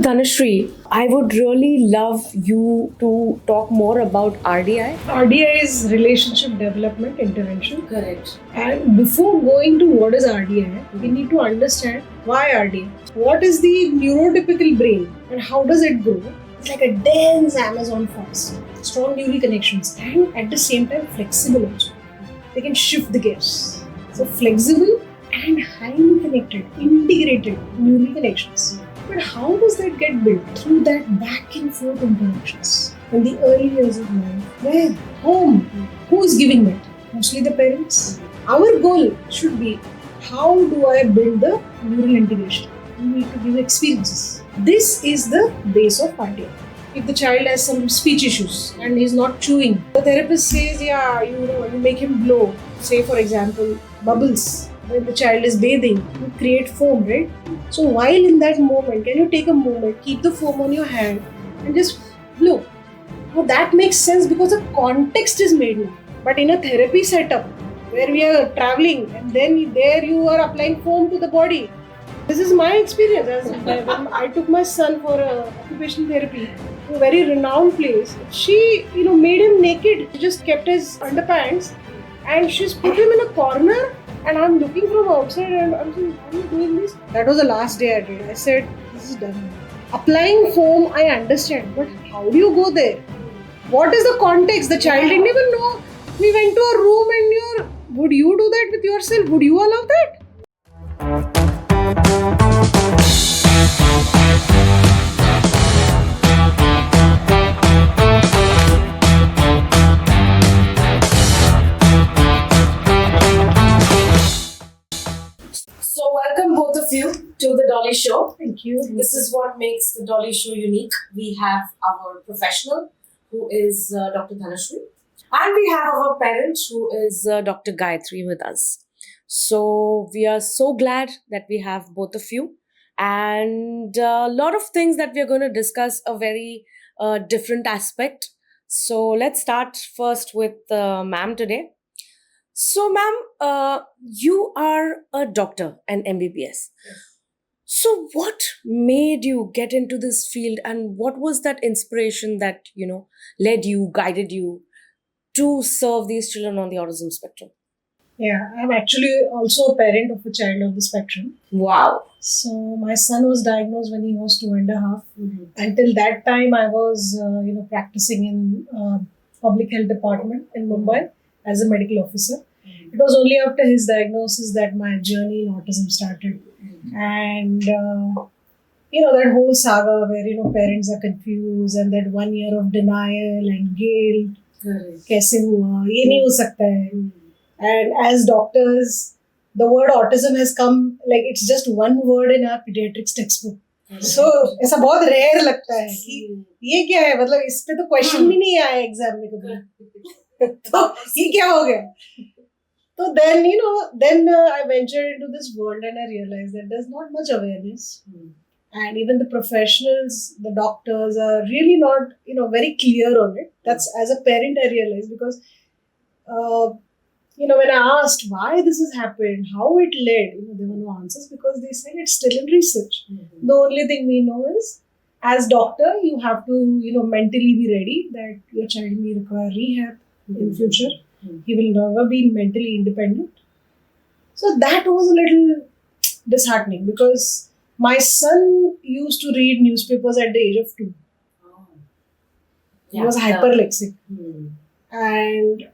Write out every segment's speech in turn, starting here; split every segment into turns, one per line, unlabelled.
Dhanashree, I would really love you to talk more about RDI.
RDI is Relationship Development Intervention.
Correct.
And before going to what is RDI, we need to understand why RDI. What is the neurotypical brain and how does it grow? It's like a dense Amazon forest, strong neural connections, and at the same time flexible also. They can shift the gears. So flexible and highly connected, integrated neural connections. But how does that get built? Through that back and forth interactions. In the early years of life, where? Home. Who is giving that? Mostly the parents. Our goal should be, how do I build the neural integration? You need to give experiences. This is the base of RDI. If the child has some speech issues and he's not chewing, the therapist says, you make him blow. Say, for example, bubbles. When the child is bathing, you create foam, right? So while in that moment, can you take a moment, keep the foam on your hand and just blow? Now that makes sense because the context is made now. But in a therapy setup where we are traveling and then there you are applying foam to the body. This is my experience. When I took my son for occupational therapy to a very renowned place. She, made him naked. She just kept his underpants and she's put him in a corner. And I'm looking from outside and I'm saying, are you doing this? That was the last day I did. I said, this is done. Applying foam, I understand. But how do you go there? What is the context? The child didn't even know. We went to a room and would you do that with yourself? Would you allow that?
So, welcome both of you to the Dolly Show.
Thank you.
This is what makes the Dolly Show unique. We have our professional, who is Dr. Dhanashree, and we have our parent, who is Dr. Gayatri, with us. So, we are so glad that we have both of you, and a lot of things that we are going to discuss a very different aspect. So, let's start first with ma'am today. So, ma'am, you are a doctor, an MBBS. So, what made you get into this field, and what was that inspiration that led you, guided you to serve these children on the autism spectrum?
Yeah, I'm actually also a parent of a child on the spectrum.
Wow.
So my son was diagnosed when he was 2.5. Until that time, I was, practicing in public health department in Mumbai as a medical officer. It was only after his diagnosis that my journey in autism started. And, that whole saga where, parents are confused and that 1 year of denial and guilt. कैसे हुआ? ये नहीं हो सकता है. And as doctors, the word autism has come, like it's just one word in our pediatrics textbook. So ऐसा बहुत rare लगता है कि ये क्या है, मतलब इस पे तो question भी नहीं आया exam में कभी. तो ये क्या हो गया? So then, I ventured into this world and I realized that there's not much awareness. And even the professionals, the doctors are really not, very clear on it. That's, as a parent, I realized because, when I asked why this has happened, how it led, there were no answers because they said it's still in research. The only thing we know is, as doctor, you have to, mentally be ready that your child may require rehab in future. He will never be mentally independent. So that was a little disheartening because my son used to read newspapers at the age of 2. He was hyperlexic. And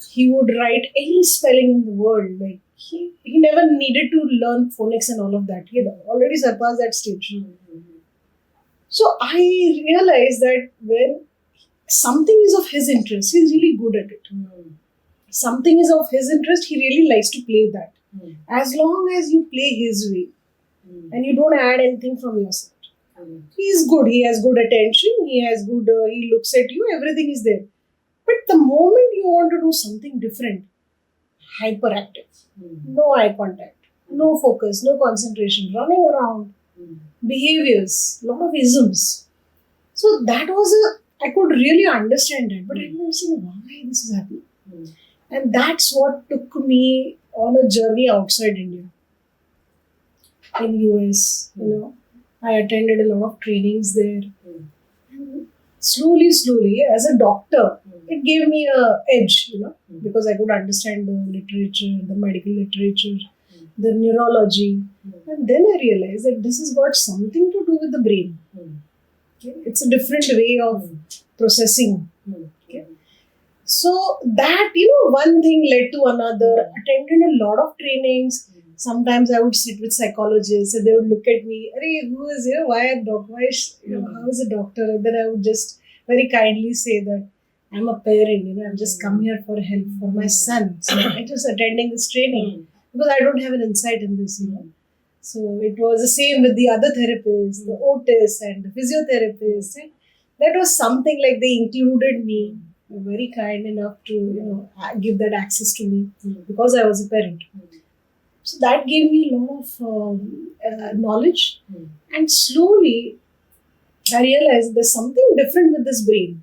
he would write any spelling in the world. Like he never needed to learn phonics and all of that. He had already surpassed that stage. So I realized that when something is of his interest, he's really good at it. Something is of his interest, he really likes to play that. As long as you play his way and you don't add anything from your side. He's good. He has good attention. He looks at you. Everything is there. But the moment you want to do something different, hyperactive, no eye contact, no focus, no concentration, running around, behaviors, lot of isms. So that was I could really understand it, but I didn't understand why this is happening. And that's what took me on a journey outside India. In US, I attended a lot of trainings there.
Mm.
And slowly, as a doctor, it gave me a edge, because I could understand the literature, the medical literature, the neurology. And then I realized that this has got something to do with the brain. Okay? It's a different way of processing. Okay? So that, one thing led to another. Attended a lot of trainings. Sometimes I would sit with psychologists and they would look at me, "Arey, who is here? Why a doctor? How is a doctor?" And then I would just very kindly say that I'm a parent, I've just come here for help for my son. So I'm just attending this training because I don't have an insight in this. So it was the same with the other therapists, the OTs and the physiotherapists. And that was something like they included me. They were very kind enough to give that access to me because I was a parent. So that gave me a lot of knowledge, and slowly I realized there's something different with this brain,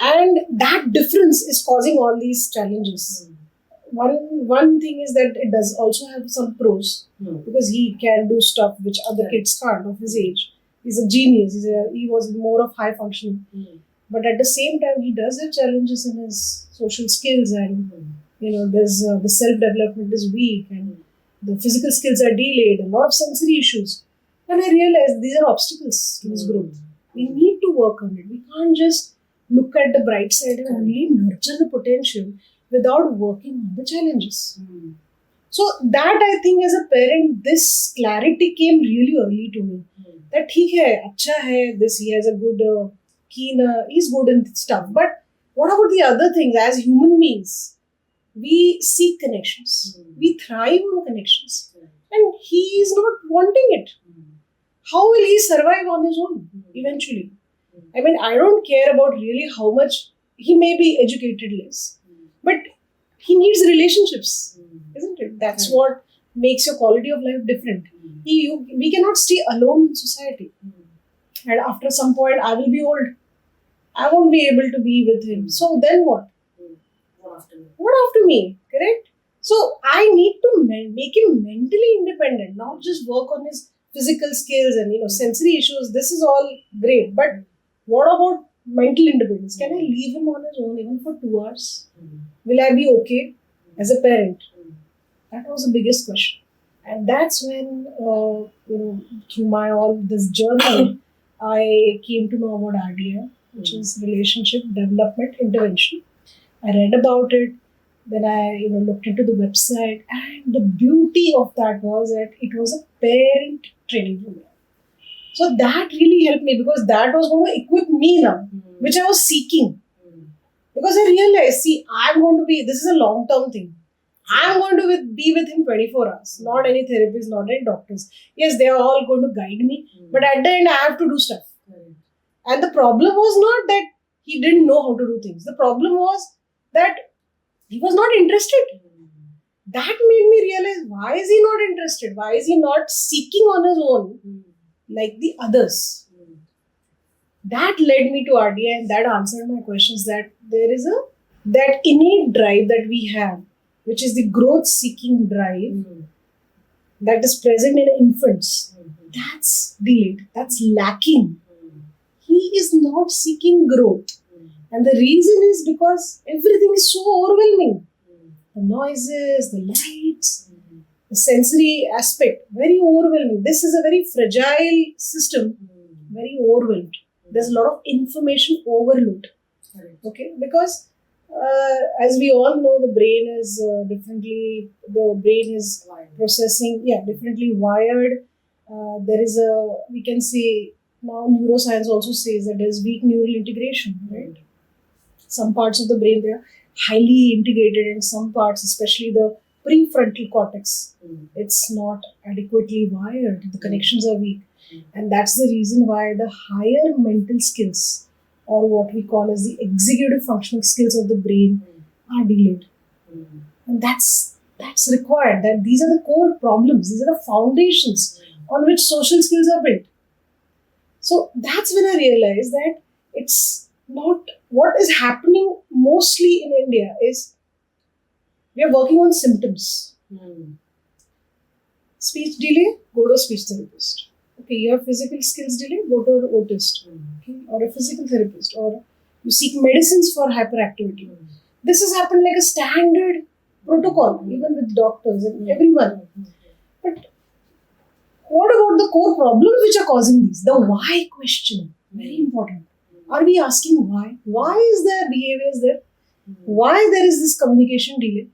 and that difference is causing all these challenges. One thing is that it does also have some pros because he can do stuff which other kids can't of his age. He's a genius. He was more of high functioning, but at the same time he does have challenges in his social skills, and there's the self development is weak, and the physical skills are delayed, a lot of sensory issues. And I realized these are obstacles to his growth. We need to work on it. We can't just look at the bright side and only nurture the potential without working on the challenges. So that, I think, as a parent, this clarity came really early to me. That theek hai, acha hai, this he has a good he's good in stuff. But what about the other things? As human beings, we seek connections. We thrive on connections. And he is not wanting it. How will he survive on his own eventually? I mean, I don't care about really how much he may be educated less. But he needs relationships, isn't it? That's what makes your quality of life different. We cannot stay alone in society. And after some point, I will be old. I won't be able to be with him. So then what? What after me? Correct? So I need to make him mentally independent, not just work on his physical skills and sensory issues. This is all great. But what about mental independence? Can I leave him on his own even for 2 hours? Will I be okay as a parent? That was the biggest question. And that's when, through my all this journey, I came to know about RDI, which is Relationship Development Intervention. I read about it. Then I, looked into the website, and the beauty of that was that it was a parent training program. So that really helped me because that was going to equip me now, which I was seeking. Because I realized, this is a long-term thing. I'm going to be with him 24 hours. Not any therapists, not any doctors. Yes, they are all going to guide me. But at the end, I have to do stuff. And the problem was not that he didn't know how to do things. The problem was that he was not interested. That made me realize, why is he not interested? Why is he not seeking on his own like the others? That led me to RDI, and that answered my questions, that there is that innate drive that we have, which is the growth-seeking drive that is present in infants. That's delayed. That's lacking. He is not seeking growth. And the reason is because everything is so overwhelming. The noises, the lights, the sensory aspect, very overwhelming. This is a very fragile system, very overwhelmed. There's a lot of information overload. Okay, because as we all know, the brain is processing, differently wired. We can say now neuroscience also says that there's weak neural integration, right? Some parts of the brain, they are highly integrated, and some parts, especially the prefrontal cortex, it's not adequately wired. The connections are weak. And that's the reason why the higher mental skills, or what we call as the executive functioning skills of the brain, are delayed. And that's required. That these are the core problems. These are the foundations on which social skills are built. So that's when I realized that it's not what is happening mostly in India is we are working on symptoms. Speech delay, go to a speech therapist. Okay, you have physical skills delay, go to an autist, okay, or a physical therapist, or you seek medicines for hyperactivity. This has happened like a standard protocol, even with doctors and everyone. But what about the core problems which are causing these? The why question, very important. Are we asking why? Why is there behaviors there? Why there is this communication delay?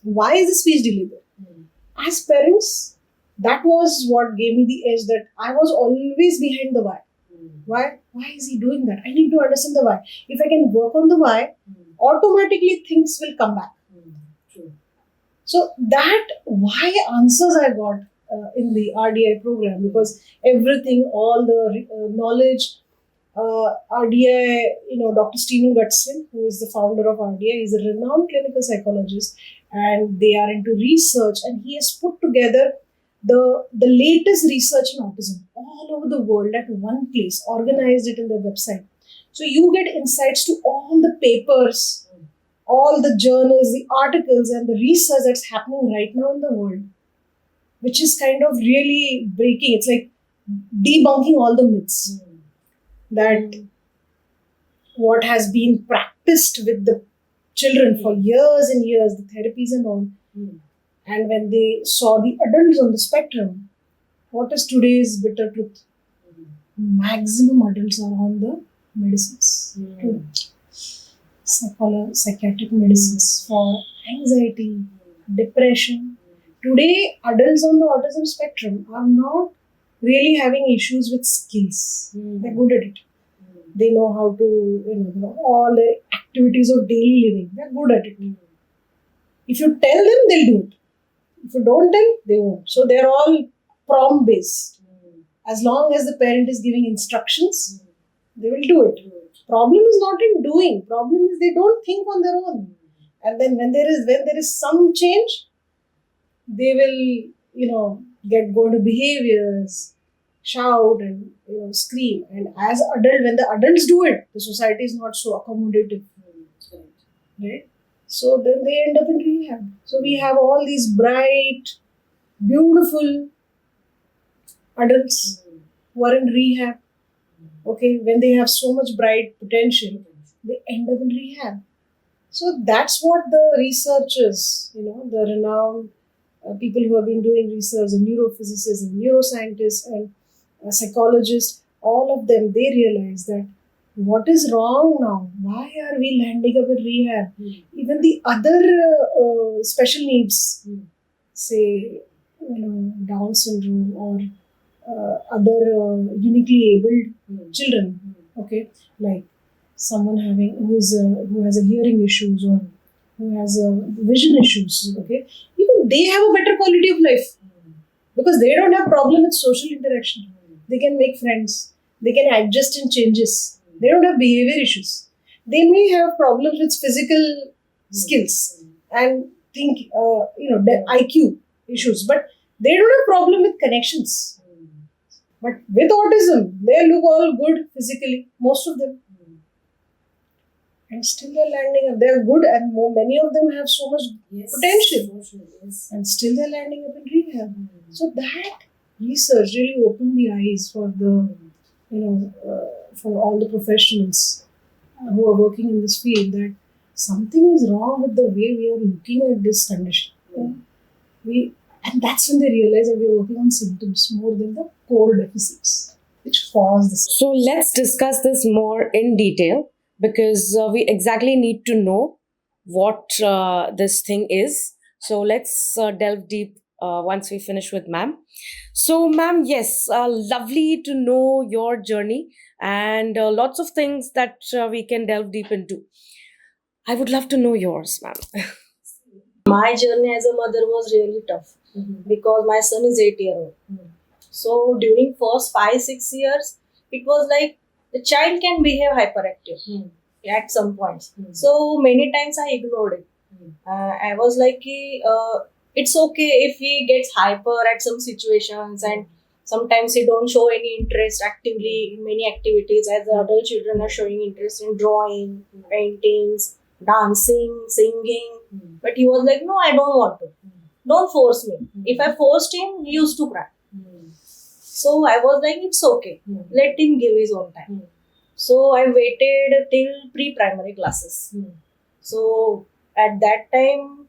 Why is the speech delay there? As parents, that was what gave me the edge that I was always behind the why. Why? Why is he doing that? I need to understand the why. If I can work on the why, automatically things will come back.
True.
So that why answers I got in the RDI program, because everything, all the knowledge, RDI, Dr. Stephen Gutson, who is the founder of RDI, is a renowned clinical psychologist, and they are into research, and he has put together the latest research in autism all over the world at one place, organized it in their website. So you get insights to all the papers, all the journals, the articles, and the research that's happening right now in the world, which is kind of really breaking. It's like debunking all the myths that what has been practiced with the children for years and years, the therapies and all. And when they saw the adults on the spectrum, what is today's bitter truth? Maximum adults are on the medicines. Psychiatric medicines for anxiety, depression. Today, adults on the autism spectrum are not really having issues with skills. They're good at it. They know how to, all the activities of daily living. They're good at it. If you tell them, they'll do it. If you don't tell, they won't. So they're all prompt based. As long as the parent is giving instructions, they will do it. Problem is not in doing. Problem is they don't think on their own. And then when there is some change, they will, go to behaviors, shout and scream. And as when the adults do it, the society is not so accommodative. Right? So then they end up in rehab. So we have all these bright, beautiful adults who are in rehab. Okay, when they have so much bright potential, they end up in rehab. So that's what the researchers, the renowned people who have been doing research, and neurophysicists and neuroscientists and psychologists, all of them, they realize that what is wrong now? Why are we landing up in rehab? Even the other special needs, say, Down syndrome or other uniquely abled children, okay, like someone who has a hearing issues or who has vision issues, okay, even they have a better quality of life because they don't have problem with social interaction. They can make friends. They can adjust in changes. They don't have behavior issues. They may have problems with physical skills and IQ issues, but they don't have problem with connections. But with autism, they look all good physically, most of them. And still they're landing up. They're good and many of them have so much potential. And still they're landing up in rehab. So that research really opened the eyes for for all the professionals who are working in this field, that something is wrong with the way we are looking at this condition. And that's when they realize that we are working on symptoms more than the core deficits which cause this.
So let's discuss this more in detail, because we exactly need to know what this thing is. So let's delve deep once we finish with ma'am. So ma'am, yes, lovely to know your journey and lots of things that we can delve deep into. I would love to know yours, ma'am.
My journey as a mother was really tough because my son is 8 years old. So during first 5-6 years, it was like the child can behave hyperactive at some points. So many times I ignored it. I was like, it's okay if he gets hyper at some situations, and sometimes he don't show any interest actively in many activities as the adult children are showing interest in drawing, paintings, dancing, singing. But he was like, no, I don't want to. Don't force me. If I forced him, he used to cry. So I was like, it's okay, let him give his own time. So I waited till pre-primary classes. So at that time,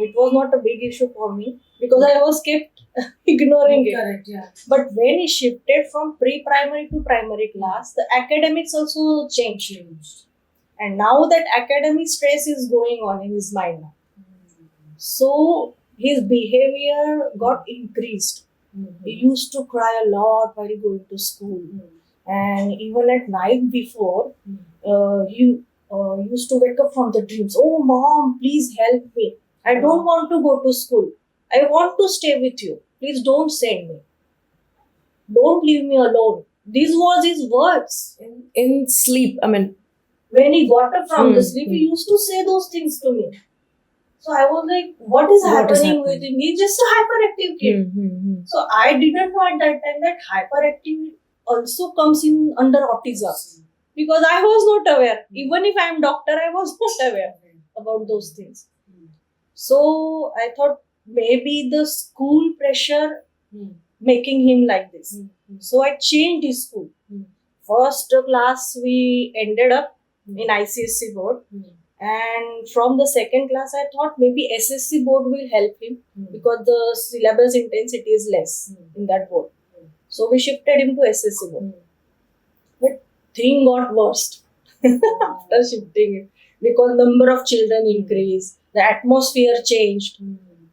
it was not a big issue for me because I was kept ignoring it.
Correct, yeah.
But when he shifted from pre-primary to primary class, the academics also changed. And now that academic stress is going on in his mind now. So his behavior got increased. He used to cry a lot while going to school. And even at night before, he used to wake up from the dreams. Oh, mom, please help me. I don't want to go to school. I want to stay with you. Please don't send me. Don't leave me alone. These was his words.
In sleep, I mean,
When he got up from the
Hmm.
sleep, he used to say those things to me. So I was like, what is
What is
happening with
happening?
him? He's just a hyperactive kid. So I didn't know at that time that hyperactive also comes in under autism because I was not aware. Even if I am doctor, I was not aware about those things. So I thought maybe the school pressure making him like this. So I changed his school. First class we ended up in ICSC board, and from the second class I thought maybe SSC board will help him because the syllabus intensity is less in that board. So we shifted him to SSC board. But thing got worst after shifting it because number of children increased, the atmosphere changed,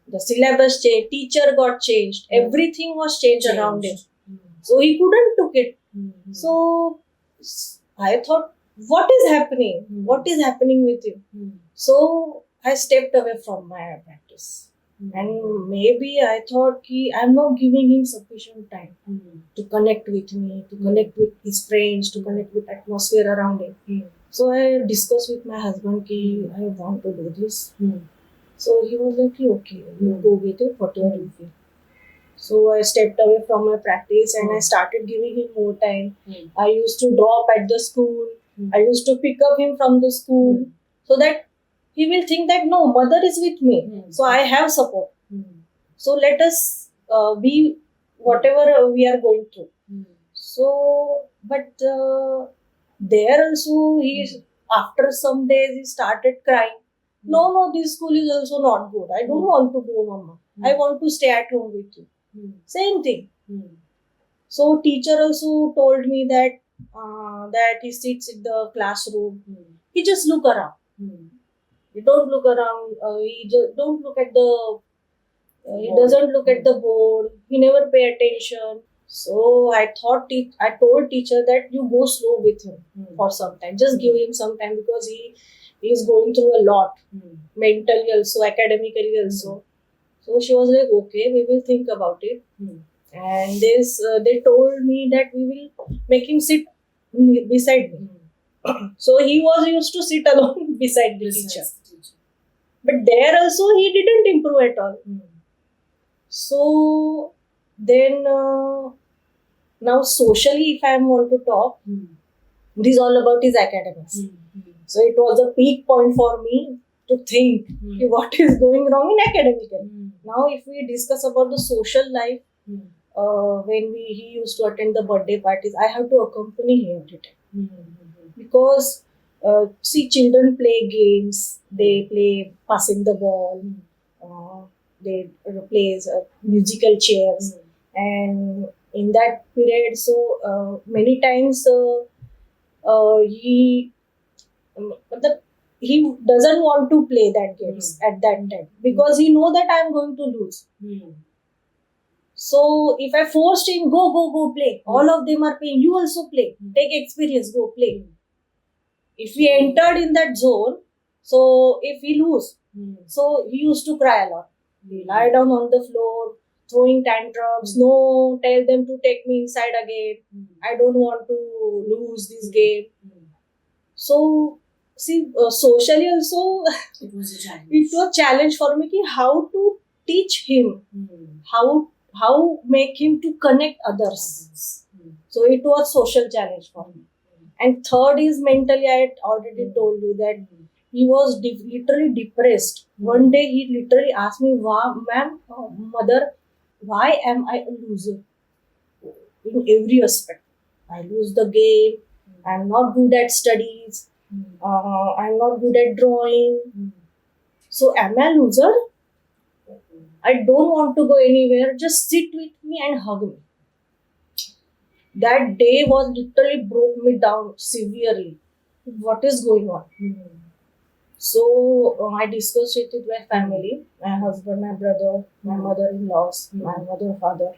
the syllabus changed, teacher got changed, everything was changed around him. So he couldn't took it. So I thought, what is happening? What is happening with you? So I stepped away from my practice. And maybe I thought I'm not giving him sufficient time to connect with me, to connect with his friends, to connect with atmosphere around him. So I discussed with my husband ki I want to do this. So he was like, okay, you go with it, whatever you feel. So I stepped away from my practice and I started giving him more time. I used to drop at the school. I used to pick up him from the school so that he will think that no, mother is with me. So I have support. So let us be whatever we are going through. So, but there also after some days he started crying. No, this school is also not good. I don't want to go, mama. I want to stay at home with you. Same thing. So teacher also told me that that he sits in the classroom. He just look around. He don't look around. He just don't look at the. He doesn't look at the board. He never pay attention. So I told teacher that you go slow with him for some time. Just give him some time because he is going through a lot, mentally also, academically also. So she was like, okay, we will think about it. And they told me that we will make him sit beside me. So he was used to sit alone beside the teacher. But there also he didn't improve at all. So then now socially, if I want to talk, it is all about his academics. So it was a peak point for me to think what is going wrong in academically. Now if we discuss about the social life, when he used to attend the birthday parties, I have to accompany him every time. Because see, children play games, they play passing the ball, they play musical chairs, and in that period, so many times he doesn't want to play that games at that time because he know that I am going to lose. So if I forced him, go play. All of them are playing. You also play. Take experience. Go play. If we entered in that zone, so if we lose, so he used to cry a lot. He lie down on the floor, throwing tantrums. No, tell them to take me inside again. I don't want to lose this game. So see, socially also,
It was a challenge.
it was a challenge for me ki how to teach him, how make him to connect others. So it was social challenge for me. And third is mentally, I had already told you that he was literally depressed. One day he literally asked me, ma'am, mother, why am I a loser? in every aspect. I lose the game. I'm not good at studies. I'm not good at drawing. So am I a loser? I don't want to go anywhere. Just sit with me and hug me. That day was literally broke me down severely. What is going on? So I discussed it with my family, my husband, my brother, my mother-in-laws, my mother, father.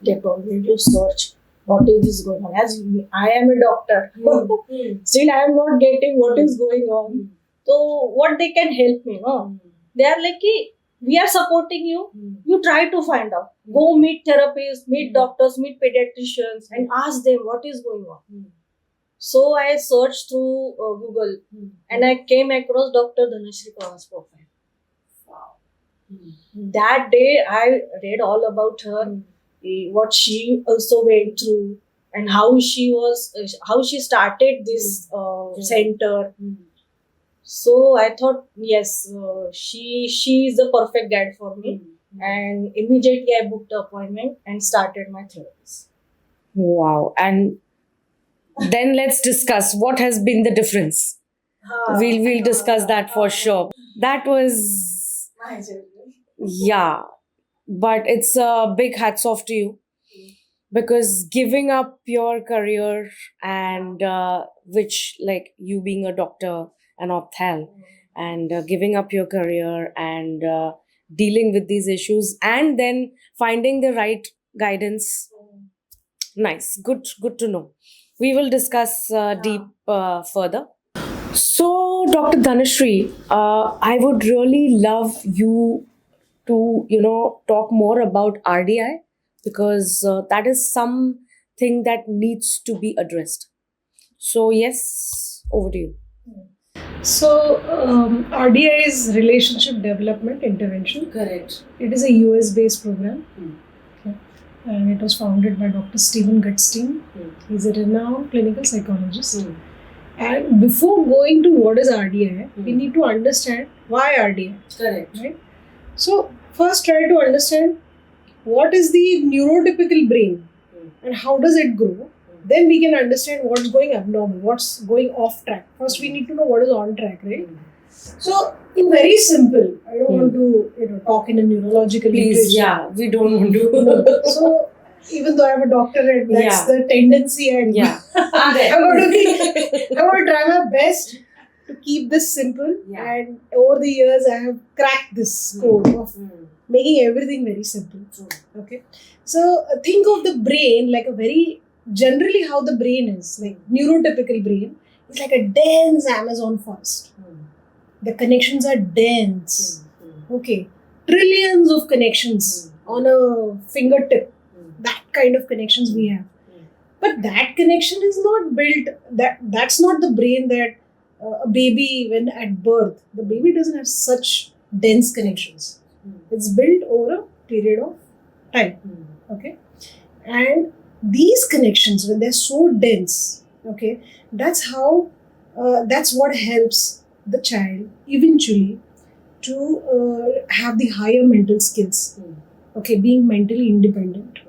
They told me to search what is this going on. As I am a doctor, still I am not getting what is going on. So what they can help me, no? They are like, "Hey, we are supporting you. You try to find out. Go meet therapists, meet doctors, meet pediatricians, and ask them what is going on." So I searched through Google and I came across Dr. Dhanashree Pawar's profile. That day I read all about her, what she also went through, and how she started this center. So I thought, yes, she is the perfect guide for me. And immediately I booked the appointment and started my therapist.
Wow. And then let's discuss what has been the difference. We'll discuss that for sure. That was,
My journey.
yeah, but it's a big hats off to you, because giving up your career and which, like, you being a doctor and opthal, and giving up your career and dealing with these issues and then finding the right guidance. Nice, good to know. We will discuss deep further. So, Dr. Dhanashree, I would really love you to, talk more about RDI, because that is something that needs to be addressed. So, yes, over to you.
So, RDI is Relationship Development Intervention.
Correct.
It is a US based program. Okay. And it was founded by Dr. Stephen Gutstein. He's a renowned clinical psychologist. And before going to what is RDI, we need to understand why RDI.
Correct.
Right? So, first try to understand what is the neurotypical brain and how does it grow. Then we can understand what's going abnormal, what's going off track. First, we need to know what is on track, right? So, in very simple, I don't want to talk in a neurological
Please,
literature.
yeah, we don't want to.
So, even though I'm a doctorate, that's the tendency, and
Yeah.
I'm going to try my best to keep this simple.
Yeah.
And over the years, I have cracked this code of making everything very simple. Okay, so think of the brain like a very generally how the brain is, like neurotypical brain is like a dense Amazon forest. The connections are dense. Okay, trillions of connections on a fingertip. That kind of connections we have. But that connection is not built. That's not the brain that a baby, when at birth, the baby doesn't have such dense connections. It's built over a period of time. Okay, and these connections, when they're so dense, okay, that's what helps the child eventually to have the higher mental skills. Okay, being mentally independent.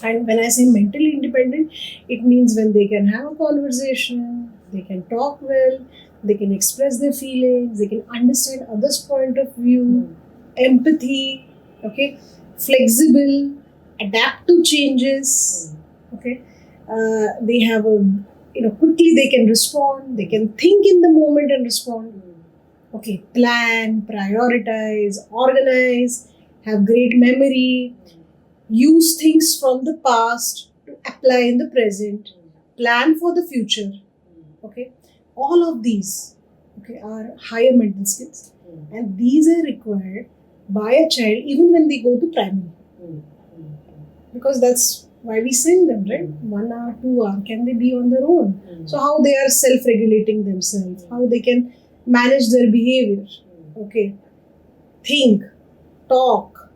And when I say mentally independent, it means when they can have a conversation, they can talk well, they can express their feelings, they can understand others' point of view, empathy, okay, flexible, adapt to changes, okay. They have quickly they can respond, they can think in the moment and respond, okay, plan, prioritize, organize, have great memory, use things from the past to apply in the present, plan for the future, okay. All of these, okay, are higher mental skills, and these are required by a child even when they go to primary, because that's why we send them, right? 1 hour, 2 hour, can they be on their own? So how they are self-regulating themselves, how they can manage their behavior, okay, think, talk,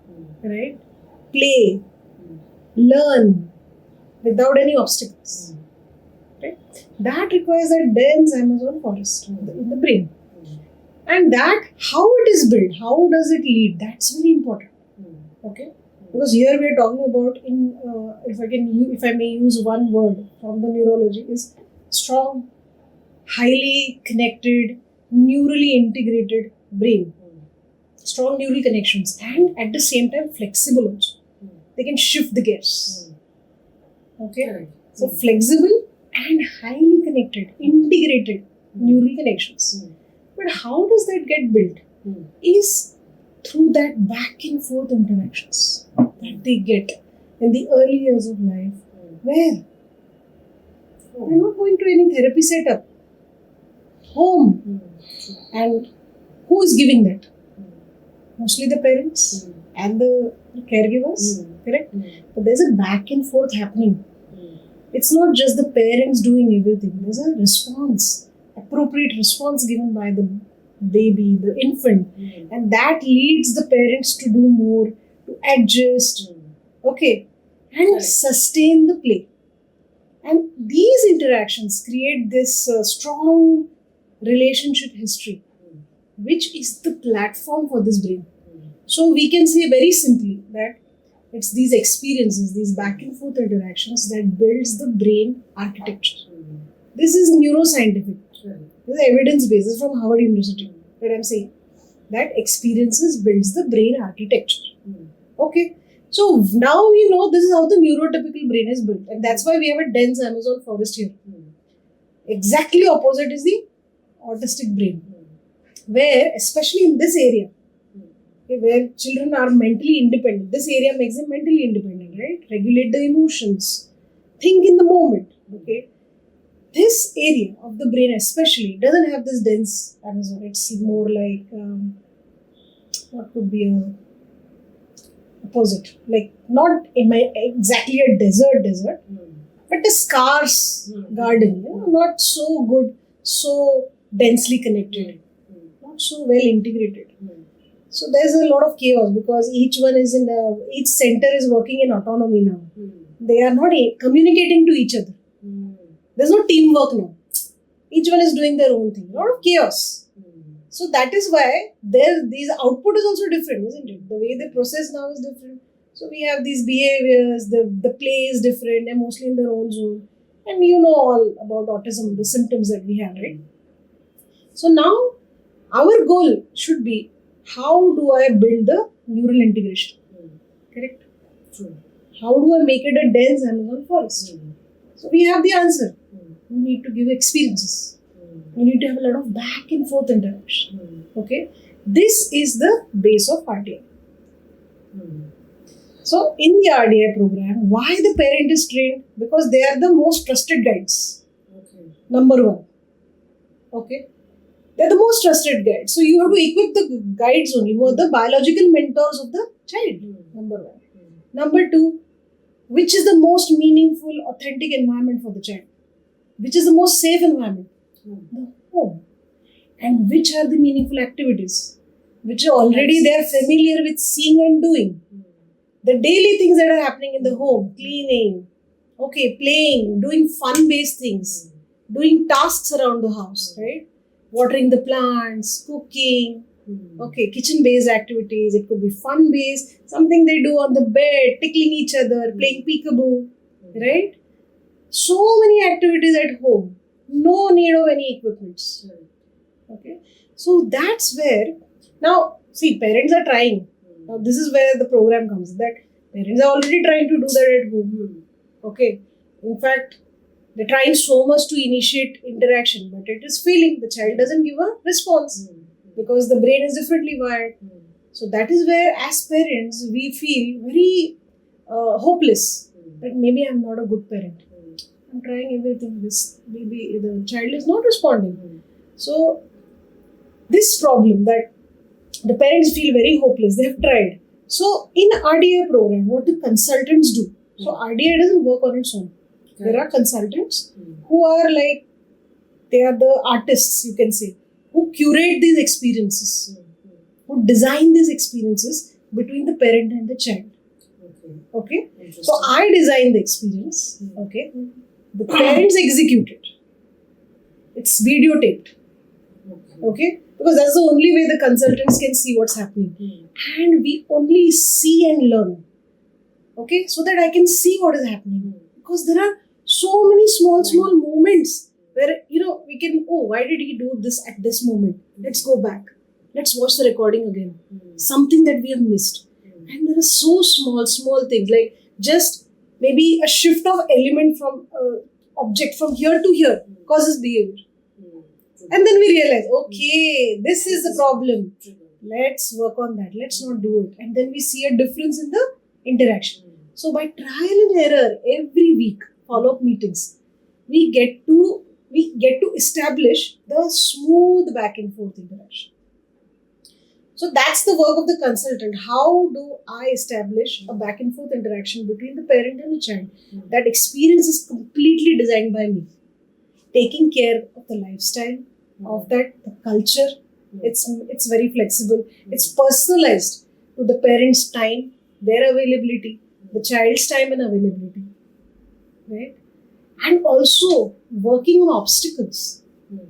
right, play, learn without any obstacles, right? That requires a dense Amazon forest in the brain. And that, how it is built, how does it lead, that's very important, okay? Because here we are talking about if I may use one word from the neurology, is strong, highly connected, neurally integrated brain. Strong neural connections, and at the same time flexible also. They can shift the gears. Okay,
Correct.
so flexible and highly connected, integrated neural connections. But how does that get built? Is through that back and forth interactions that they get in the early years of life, where they're not going to any therapy setup, home, and who is giving that? Mostly the parents and the caregivers, correct? But there's a back and forth happening. It's not just the parents doing everything. There's a response, appropriate response given by the baby, the infant, and that leads the parents to do more, to adjust, okay, and
Correct.
sustain the play. And these interactions create this strong relationship history, which is the platform for this brain. So we can say very simply that it's these experiences, these back and forth interactions that builds the brain architecture. This is neuroscientific. This is evidence-based. This is from Harvard University that I'm saying. That experiences builds the brain architecture. Okay. So now we know this is how the neurotypical brain is built. And that's why we have a dense Amazon forest here. Exactly opposite is the autistic brain. Where, especially in this area, okay, where children are mentally independent, this area makes them mentally independent, right? Regulate the emotions, think in the moment, okay? This area of the brain especially doesn't have this dense Amazon. It's more like, what could be a opposite? Like not exactly a desert, but a scarce garden, not so good, so densely connected, not so well integrated. So there's a lot of chaos because each center is working in autonomy now. They are not communicating to each other. There's no teamwork now. Each one is doing their own thing. A lot of chaos. So that is why these output is also different, isn't it? The way they process now is different. So we have these behaviors, the play is different, they're mostly in their own zone. And you know all about autism, the symptoms that we have, right? So now our goal should be, how do I build the neural integration? Correct?
True.
How do I make it a dense Amazon forest? So we have the answer. You need to give experiences. You need to have a lot of back and forth interaction. Okay? This is the base of RDI. So in the RDI program, why the parent is trained? Because they are the most trusted guides. Number one. Okay? They're the most trusted guides. So you have to equip the guides only who are the biological mentors of the child. Number one. Number two, which is the most meaningful, authentic environment for the child? Which is the most safe environment? The home. And which are the meaningful activities? Which are already they are familiar with seeing and doing. The daily things that are happening in the home, cleaning, okay, playing, doing fun-based things, doing tasks around the house, right? Watering the plants, cooking, okay, kitchen-based activities. It could be fun-based, something they do on the bed, tickling each other, playing peekaboo, right? So many activities at home. No need of any equipments. Okay, so that's where, now see, parents are trying. Now this is where the program comes, that parents are already trying to do that at home. Okay, in fact, they're trying so much to initiate interaction, but it is failing. The child doesn't give a response because the brain is differently wired. So that is where, as parents, we feel very hopeless that maybe I'm not a good parent. I'm trying everything. Maybe the child is not responding. So this problem that the parents feel very hopeless, they have tried. So in RDI program, what the consultants do? So RDI doesn't work on its own. There are consultants who are like, they are the artists, you can say, who curate these experiences, who design these experiences between the parent and the child. Okay? So I design the experience. Okay? The parents execute it. It's videotaped. Okay? Because that's the only way the consultants can see what's happening. And we only see and learn. Okay, so that I can see what is happening. Because there are so many small moments where, we can, oh, why did he do this at this moment? Let's go back. Let's watch the recording again. Something that we have missed. And there are so small things, like just maybe a shift of element from object from here to here causes behavior. And then we realize, okay, this is the problem. Let's work on that. Let's not do it. And then we see a difference in the interaction. So by trial and error, every week, follow-up meetings, we get to establish the smooth back and forth interaction. So that's the work of the consultant. How do I establish a back and forth interaction between the parent and the child? That experience is completely designed by me. Taking care of the lifestyle, of that, the culture. It's very flexible. It's personalized to the parent's time, their availability, the child's time and availability. Right? And also working on obstacles.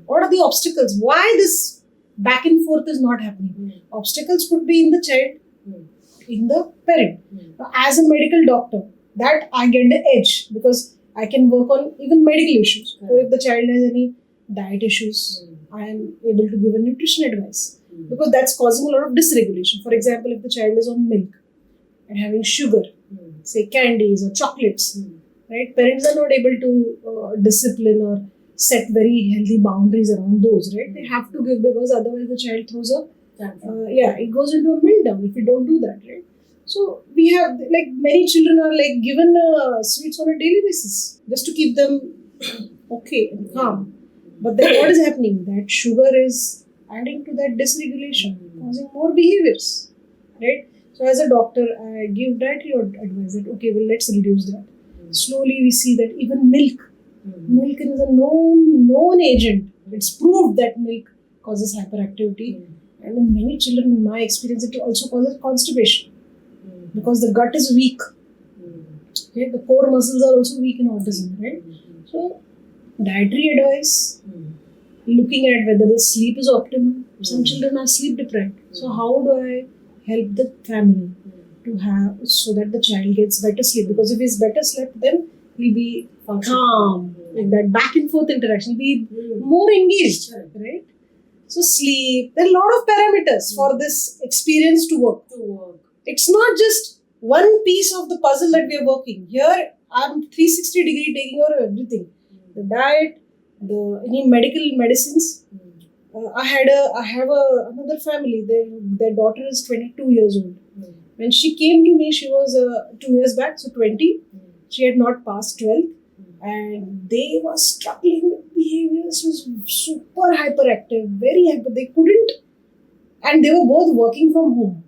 What are the obstacles? Why this back and forth is not happening? Obstacles could be in the child, in the parent. Now, as a medical doctor, that I get the edge because I can work on even medical issues. So if the child has any diet issues, I am able to give a nutrition advice because that's causing a lot of dysregulation. For example, if the child is on milk and having sugar, say candies or chocolates, right? Parents are not able to discipline or set very healthy boundaries around those, right? They have to give because otherwise the child throws it goes into a meltdown if we don't do that, right? So we have, like, many children are like given sweets on a daily basis just to keep them okay and calm. But then what is happening? That sugar is adding to that dysregulation, causing more behaviors, right? So as a doctor, I give dietary advice that, okay, well, let's reduce that. Slowly we see that even milk is a known agent. It's proved that milk causes hyperactivity. And in many children, in my experience, it also causes constipation because the gut is weak. Okay? The core muscles are also weak in autism, right? So, dietary advice, looking at whether the sleep is optimal. Some children are sleep deprived. So, how do I help the family to have so that the child gets better sleep? Because if he's better slept, then he'll be calm. Like that back and forth interaction, be more engaged, right? So sleep, there are a lot of parameters for this experience to work. It's not just one piece of the puzzle that we are working. Here, I'm 360-degree taking care of everything. The diet, any medical medicines. I have another family. Their daughter is 22 years old. When she came to me, she was 2 years back, so 20. She had not passed 12th. And they were struggling with behaviors. She was super hyperactive, very hyper. They couldn't, and they were both working from home.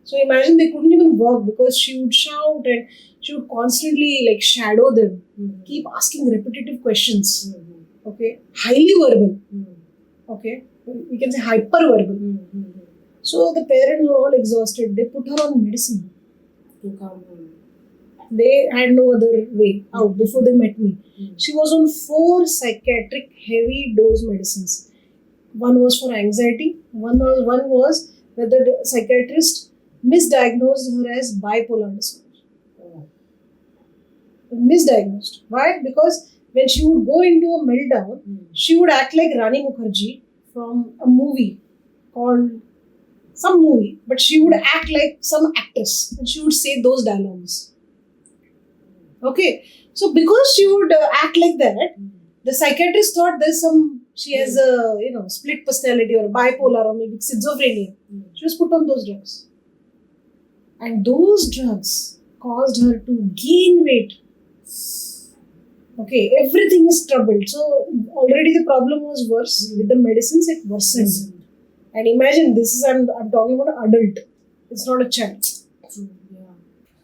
So imagine they couldn't even work because she would shout and she would constantly like shadow them, keep asking repetitive questions. Okay, highly verbal. Okay, we can say hyper verbal. So the parents were all exhausted. They put her on medicine to calm her. They had no other way out before they met me. She was on 4 psychiatric heavy dose medicines. One was for anxiety. One was that the psychiatrist misdiagnosed her as bipolar disorder. Misdiagnosed. Why? Because when she would go into a meltdown, she would act like Rani Mukherjee from a movie called some movie, but she would act like some actress and she would say those dialogues. Okay, so because she would act like that, the psychiatrist thought she has a split personality or bipolar or maybe schizophrenia. She was put on those drugs, and those drugs caused her to gain weight. Okay, everything is troubled. So already the problem was worse. With the medicines, it worsened. And imagine I'm talking about an adult. It's not a child.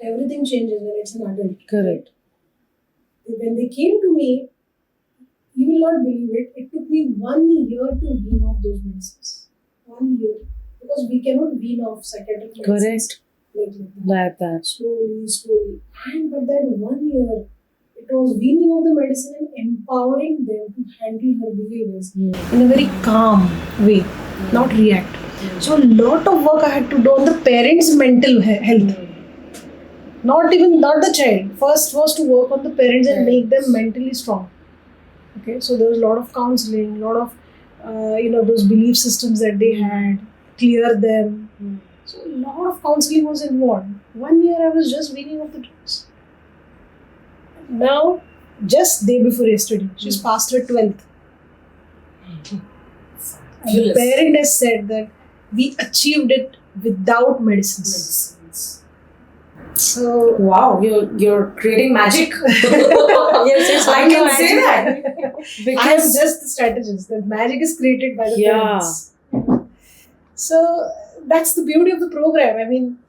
Everything changes when it's an adult.
Correct.
When they came to me, you will not believe it. It took me 1 year to wean off those medicines. 1 year. Because we cannot wean off psychiatric medicines.
Correct. Like that.
Slowly. But that 1 year, it was weaning off the medicine and empowering them to handle her behaviors in a very calm way, not react. So a lot of work I had to do on the parents' mental health. not the child. First was to work on the parents and make them mentally strong. Okay, so there was a lot of counseling, a lot of those belief systems that they had, clear them. So a lot of counseling was involved. 1 year I was just weaning off the drugs. Now, just day before yesterday, she's passed her 12th. And the parent has said that we achieved it without medicines. So
wow, you're creating magic.
Yes, it's
I
like
can
magic.
say that
I am
because
just the strategist. The magic is created by the parents. So that's the beauty of the program. I mean,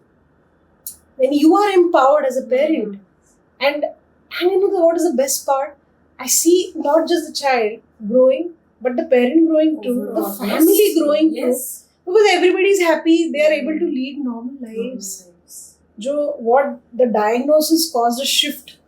when you are empowered as a parent, and what is the best part? I see not just the child growing, but the parent growing too, the family growing too. Because everybody is happy, they are able to lead normal lives. What the diagnosis caused a shift.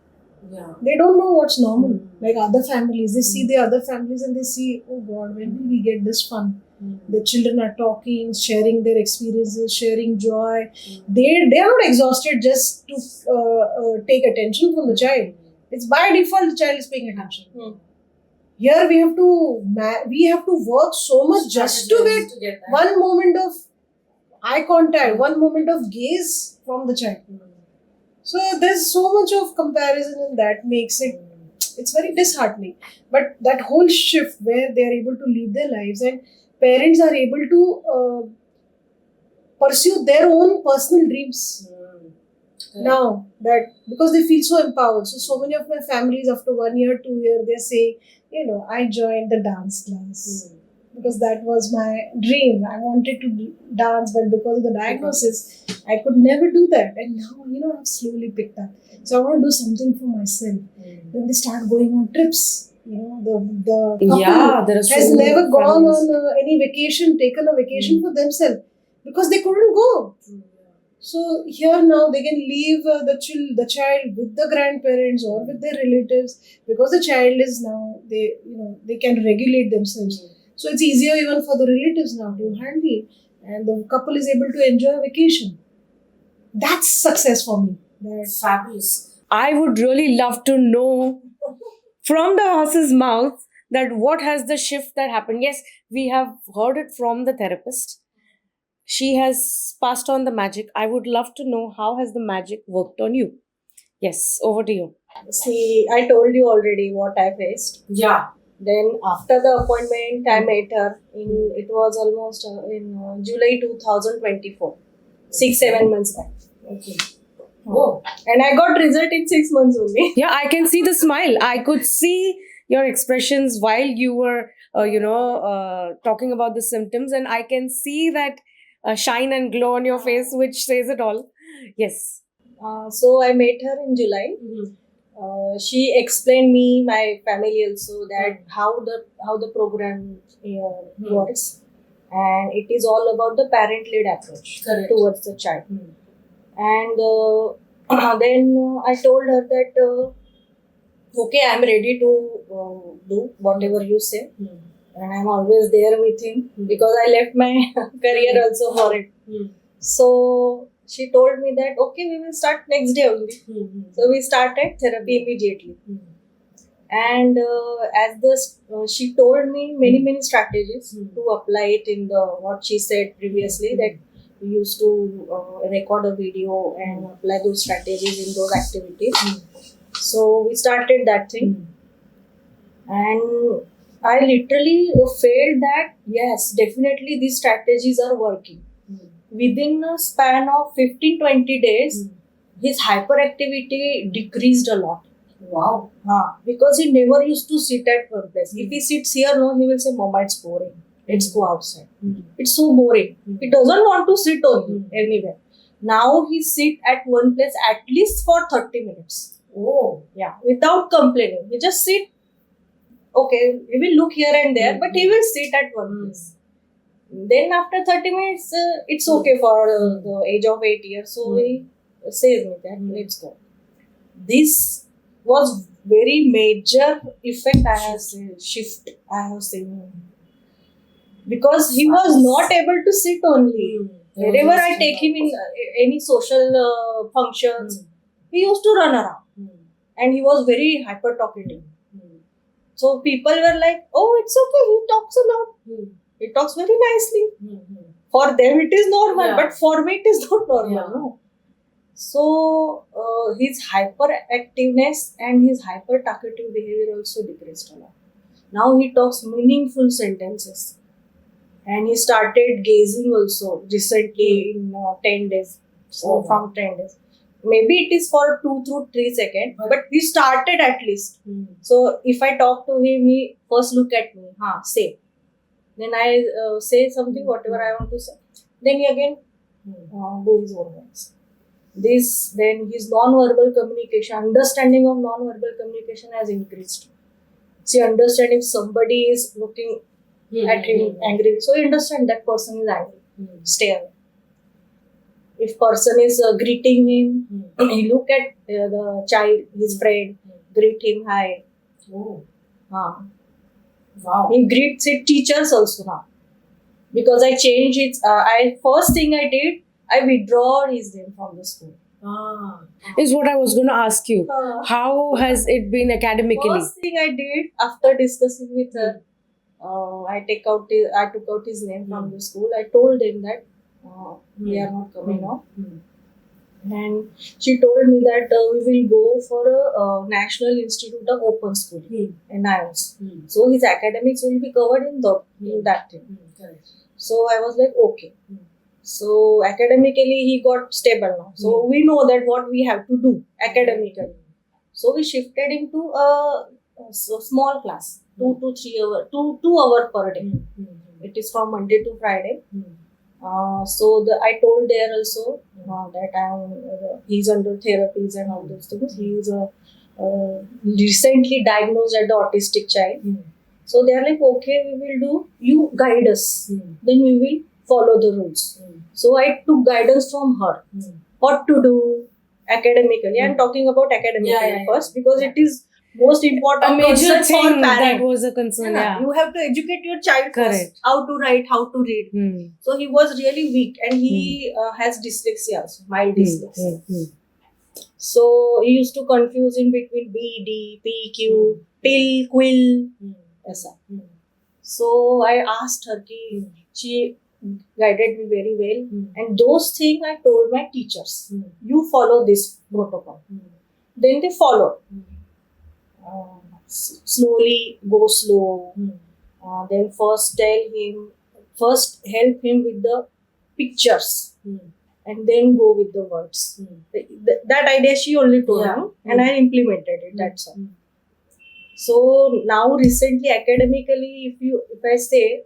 They don't know what's normal. Like other families, they see the other families and they see, oh God, when will we get this fun? The children are talking, sharing their experiences, sharing joy. They are not exhausted just to take attention from the child. It's by default the child is paying attention. Here we have to work so much just to get one moment of eye contact, one moment of gaze from the child. So there's so much of comparison and that makes it's very disheartening. But that whole shift where they are able to lead their lives and parents are able to pursue their own personal dreams. Now that because they feel so empowered. So many of my families after 1 year, 2 years, they say, I joined the dance class. Because that was my dream. I wanted to dance, but because of the diagnosis, I could never do that. And now, I've slowly picked up. So I want to do something for myself. Then they start going on trips. The couple has never gone on any vacation, taken a vacation for themselves because they couldn't go. So here now they can leave the child with the grandparents or with their relatives because the child is now they can regulate themselves. So it's easier even for the relatives now to handle, and the couple is able to enjoy a vacation. That's success for me.
That's fabulous. I would really love to know from the horse's mouth that what has the shift that happened. Yes, we have heard it from the therapist. She has passed on the magic. I would love to know how has the magic worked on you. Yes, over to you.
See, I told you already what I faced.
Yeah.
Then after the appointment, I met her. It was almost in July 2024, 6-7 months back.
Okay. Oh.
And I got result in 6 months only.
Yeah, I can see the smile. I could see your expressions while you were, talking about the symptoms, and I can see that shine and glow on your face, which says it all. Yes.
So I met her in July. She explained me, my family also, that how the program works, and it is all about the parent-led approach towards the child. And then I told her that okay, I'm ready to do whatever you say, and I'm always there with him because I left my career also for it. So she told me that okay, we will start next day only. So we started therapy immediately. And she told me many strategies to apply it in what she said previously, that we used to record a video and apply those strategies in those activities. So we started that thing, and I literally felt that yes, definitely these strategies are working. Within a span of 15-20 days, his hyperactivity decreased a lot.
Wow.
Because he never used to sit at one place. If he sits here, he will say, Mama, it's boring. Let's go outside. It's so boring. He doesn't want to sit only anywhere. Now he sit at one place at least for 30 minutes.
Oh.
Yeah, without complaining. He just sit. Okay, he will look here and there, but he will sit at one place. Then after 30 minutes, it's okay for the age of 8 years. So he says me that, let's go. This was very major effect I have seen, shift I have seen. Because he was not able to sit only. Wherever I take him in any social functions, he used to run around and he was very hyper talkative. So people were like, oh, it's okay, he talks a lot. He talks very nicely. For them it is normal,
Yeah.
but for me it is not normal.
Yeah.
No. So his hyperactiveness and his hyper talkative behavior also decreased a lot. Now he talks meaningful sentences. And he started gazing also recently in 10 days. So
Oh.
from 10 days. Maybe it is for 2 to 3 seconds, but he started at least. So if I talk to him, he first look at me, say. Then I say something, whatever I want to say. Then he again do his own words. Then his non-verbal communication, understanding of non-verbal communication has increased. See, understand if somebody is looking at him angry, so you understand that person is angry. Stay away. If person is greeting him, he look at the child, his friend, greet him, hi.
Oh.
Wow. He greets his teachers also now. Because I changed it. First thing I did, I withdraw his name from the school.
Is what I was going to ask you. How has it been academically?
First thing I did after discussing with her, I took out his name from the school. I told him that we are not coming now. And she told me that we will go for a National Institute of Open School in NIOS. So his academics will be covered in that thing. So I was like, okay. So academically he got stable now. So we know that what we have to do academically. So we shifted him to a small class, 2 to 3 hours, 2 hours per day. It is from Monday to Friday. So I told there also that he's under therapies and all those things. He is recently diagnosed as the autistic child. So they are like, okay, we will do, you guide us. Then we will follow the rules. So I took guidance from her. What to do academically. I'm talking about academically first because it is most important.
A major
concern for
thing that
parent.
was a concern. Yeah.
You have to educate your child
Correct.
first. How to write, how to read. So he was really weak and he has dyslexia also, mild dyslexia. So he used to confuse in between B, D, P, Q, till, quill. So I asked her, she guided me very well. And those things I told my teachers, you follow this protocol. Then they followed. Slowly, go slow. Then first help him with the pictures. And then go with the words. That idea she only told me and I implemented it. That's all. So now recently academically, if I say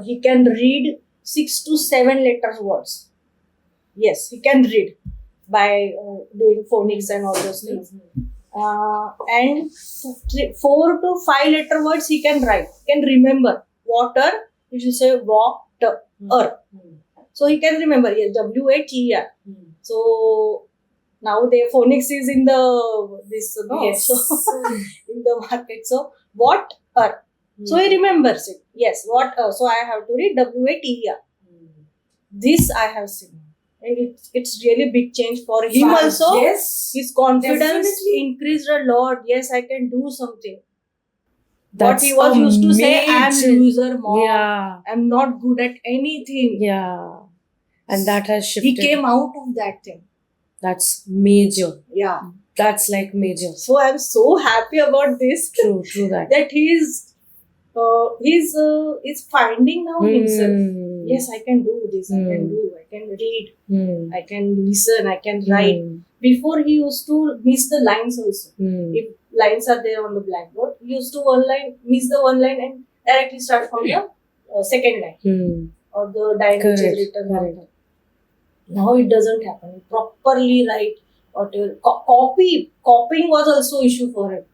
he can read 6 to 7 letters words. Yes, he can read by doing phonics and all those things. And 4 to 5 letter words he can write. He can remember. Water, if you say water. So he can remember, yes, WATER. So now the phonics is in
Yes.
so in the market. So what so he remembers it. Yes, what so I have to read WATER. This I have seen. And it's really big change for him also.
Yes.
His confidence
Definitely.
increased a lot. Yes, I can do something.
That's
what he was used to say, I'm
amazing.
loser, mom.
Yeah.
I'm not good at anything.
Yeah. And that has shifted.
He came out of that thing.
That's major.
Yeah.
That's like major.
So I'm so happy about this.
True that.
That he's finding now himself. Yes, I can do this. I can do. I can read. I can listen. I can write. Before he used to miss the lines also. If lines are there on the blackboard, he used to miss the one line and directly start from the second line or the line which is written on top. Now it doesn't happen. He properly write whatever. Copying was also issue for him.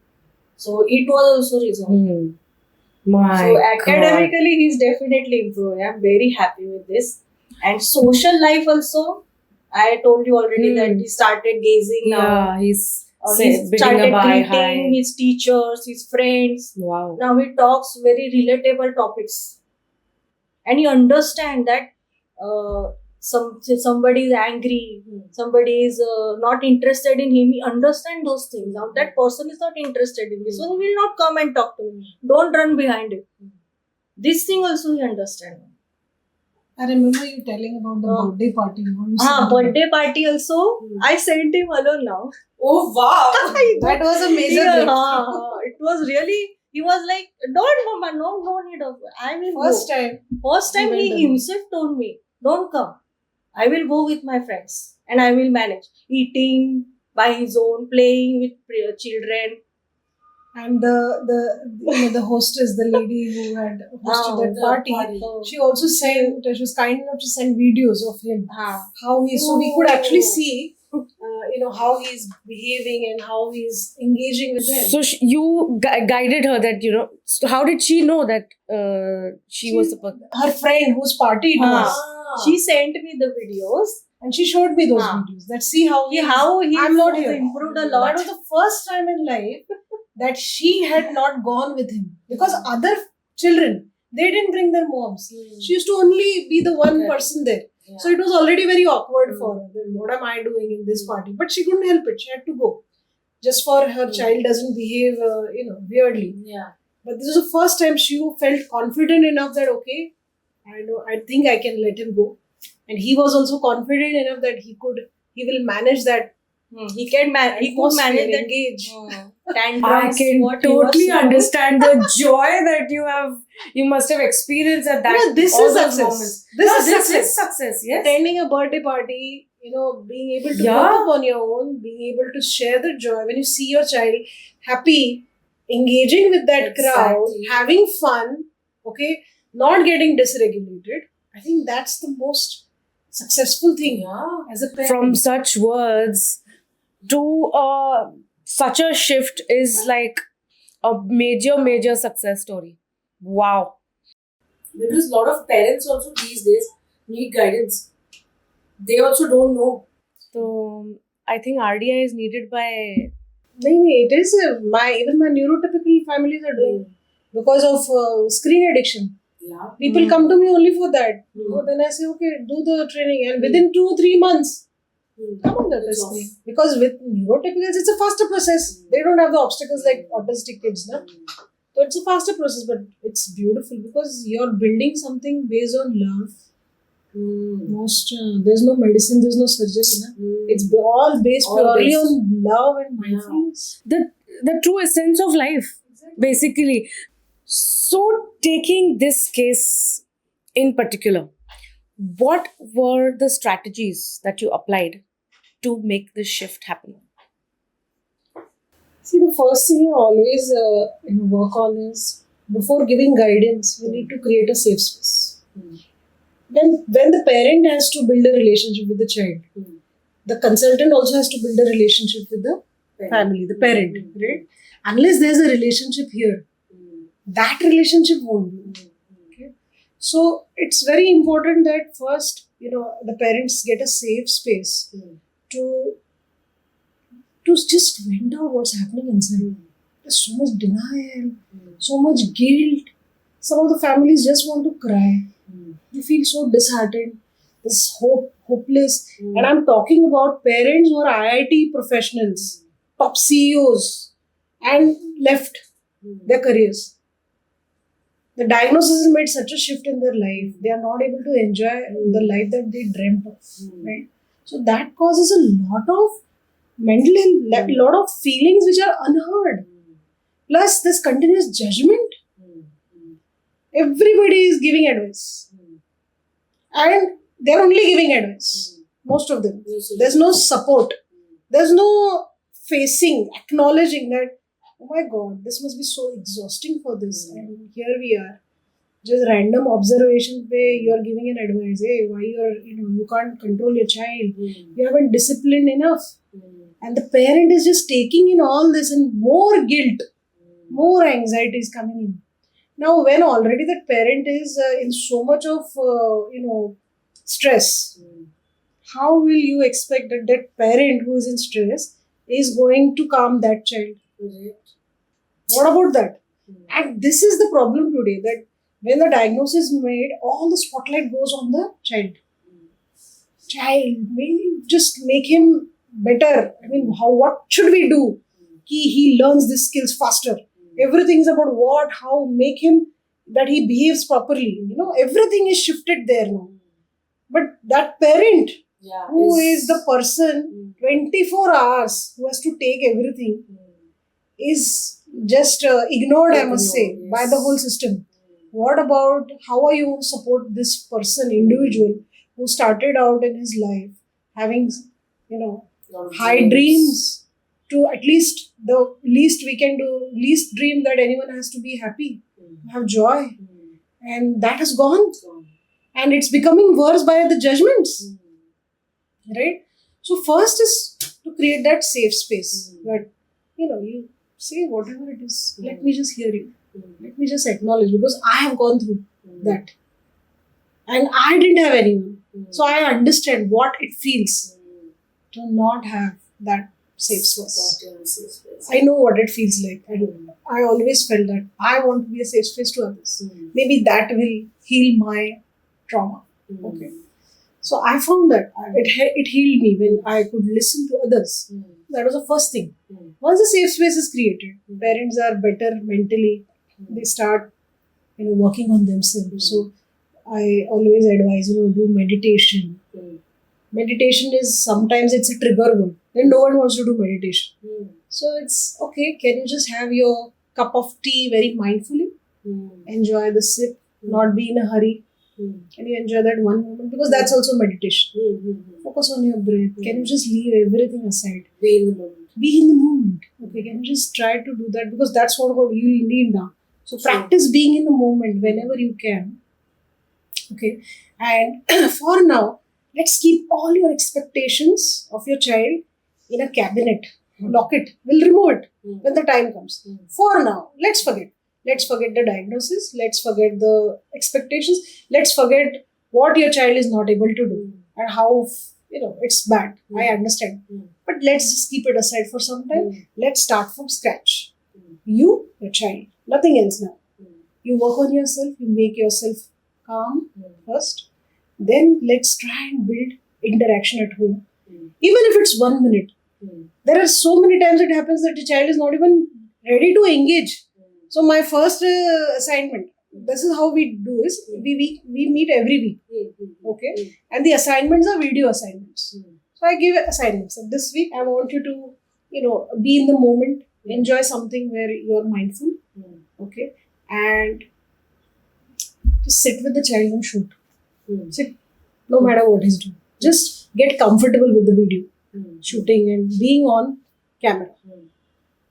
So it was also resolved. So academically, he's definitely improving. I'm very happy with this. And social life also, I told you already that he started gazing now.
Yeah, he's
He started greeting his teachers, his friends.
Wow.
Now he talks very relatable topics. And you understand that somebody is angry, somebody is not interested in him, he understand those things. Now that person is not interested in me, so he will not come and talk to me. Don't run behind it. This thing also he understand.
I remember you telling about the birthday party. How you sent him.
Birthday party also, I sent him alone now.
Oh wow!
That was a major
Yeah,
breakthrough.
it was really, he was like, don't mama, no need of it. I will
First
go.
time.
First time
He
he
went alone.
himself told me, don't come. I will go with my friends and I will manage. Eating by his own, playing with children.
And the hostess, the lady who had hosted that
the
party,
party.
she also sent, she was kind enough to send videos of him. How he, so we could actually see, how he's behaving and how he's engaging with them.
So you guided her that So how did she know that she was supposed?
Her friend whose party it was,
She sent me the videos.
and she showed me those videos. That see how he I'm not here.
improved a
That
lot.
was the first time in life that she had not gone with him, because other children, they didn't bring their moms. She used to only be the one
Okay.
person there.
Yeah.
So it was already very awkward for her. Then what am I doing in this party? But she couldn't help it. She had to go, just for her child doesn't behave, weirdly.
Yeah.
But this is the first time she felt confident enough that okay, I think I can let him go, and he was also confident enough that he will manage that.
He can he could manage that.
Engage.
Tantrums.
I can
what he was
totally
doing.
understand the joy that you must have experienced at that.
This
all
is
those
success.
moments.
This
Yeah,
is success.
success. Yes.
Attending a birthday party, being able to
Yeah.
go up on your own, being able to share the joy when you see your child happy, engaging with that crowd,
Exactly.
having fun, okay, not getting dysregulated. I think that's the most successful thing
Yeah.
as a parent.
From such words to such a shift is like a major success story. Wow. Because a lot of parents also these days need guidance. They also don't know. So I think RDI is needed by.
No, it is even my neurotypical families are doing because of screen addiction.
Yeah.
People come to me only for that. Then I say, okay, do the training, and within 2-3 months, come on the
It's
screen. Because with neurotypicals, it's a faster process. They don't have the obstacles like autistic kids, na? So it's a faster process, but it's beautiful because you're building something based on love. There's no medicine, there's no surgery, na? It's all based
All
purely
based.
on love and mindfulness.
The true essence of life, basically. So taking this case in particular, what were the strategies that you applied to make this shift happen?
See, the first thing you always work on is, before giving guidance, you need to create a safe space. Then when the parent has to build a relationship with the child, the consultant also has to build a relationship with the family, the parent, right? Unless there's a relationship here, that relationship won't be. Okay? So it's very important that first, the parents get a safe space to just vent out what's happening inside. There's so much denial, so much guilt. Some of the families just want to cry. They feel so disheartened. This hopeless. And I'm talking about parents who are IIT professionals, top CEOs, and left their careers. The diagnosis has made such a shift in their life. They are not able to enjoy the life that they dreamt of. Right? So that causes a lot of mental health, a lot of feelings which are unheard. Plus this continuous judgment. Everybody is giving advice. And they're only giving advice. Most of them. There's no support. There's no facing, acknowledging that, oh my God, this must be so exhausting for this. And here we are. Just random observations where you're giving an advice. Hey, why you can't control your child. You haven't disciplined enough. And the parent is just taking in all this, and more guilt, more anxiety is coming in. Now, when already that parent is in so much of, stress, how will you expect that parent who is in stress is going to calm that child? What about that? And this is the problem today, that when the diagnosis is made, all the spotlight goes on the child. child, maybe just make him better. I mean, what should we do? He learns these skills faster. Everything is about what, how, make him that he behaves properly. Everything is shifted there now. But that parent who is the person 24 hours who has to take everything is just ignored, I must say, by the whole system. What about how are you going to support this person, individual, who started out in his life having, high dreams, to at least the least we can do, least dream that anyone has to be happy, have joy. And that has gone. And it's becoming worse by the judgments. Right? So first is to create that safe space that, you say whatever it is. Let me just hear you. Let me just acknowledge, because I have gone through that. And I didn't have anyone. So I understand what it feels to not have that safe space. I know what it feels like. I always felt that I want to be a safe space to others. Maybe that will heal my trauma. Okay. So I found that it healed me when I could listen to others. That was the first thing. Once a safe space is created, parents are better mentally. They start, working on themselves. So I always advise, do meditation. Meditation is sometimes it's a trigger word. Then no one wants to do meditation. So it's okay. Can you just have your cup of tea very mindfully? Enjoy the sip, not be in a hurry. Can you enjoy that one moment? Because that's also meditation. Focus on your breath. Can you just leave everything aside?
Be in the moment.
Be in the moment. Okay, can you just try to do that? Because that's what you need now. So practice being in the moment whenever you can. Okay. And for now, let's keep all your expectations of your child in a cabinet. Lock it. We'll remove it when the time comes. For now, let's forget. Let's forget the diagnosis. Let's forget the expectations. Let's forget what your child is not able to do and how, it's bad. I understand. But let's just keep it aside for some time. Let's start from scratch. You, your child, nothing else now. You work on yourself. You make yourself calm first. Then let's try and build interaction at home. Even if it's 1 minute. There are so many times it happens that the child is not even ready to engage. So my first assignment, this is how we do is, we meet every week. Okay. And the assignments are video assignments. So I give assignments. And this week I want you to, be in the moment, enjoy something where you're mindful. Okay. And just sit with the child and shoot. Sit, no matter what he's doing. Just get comfortable with the video, shooting and being on camera.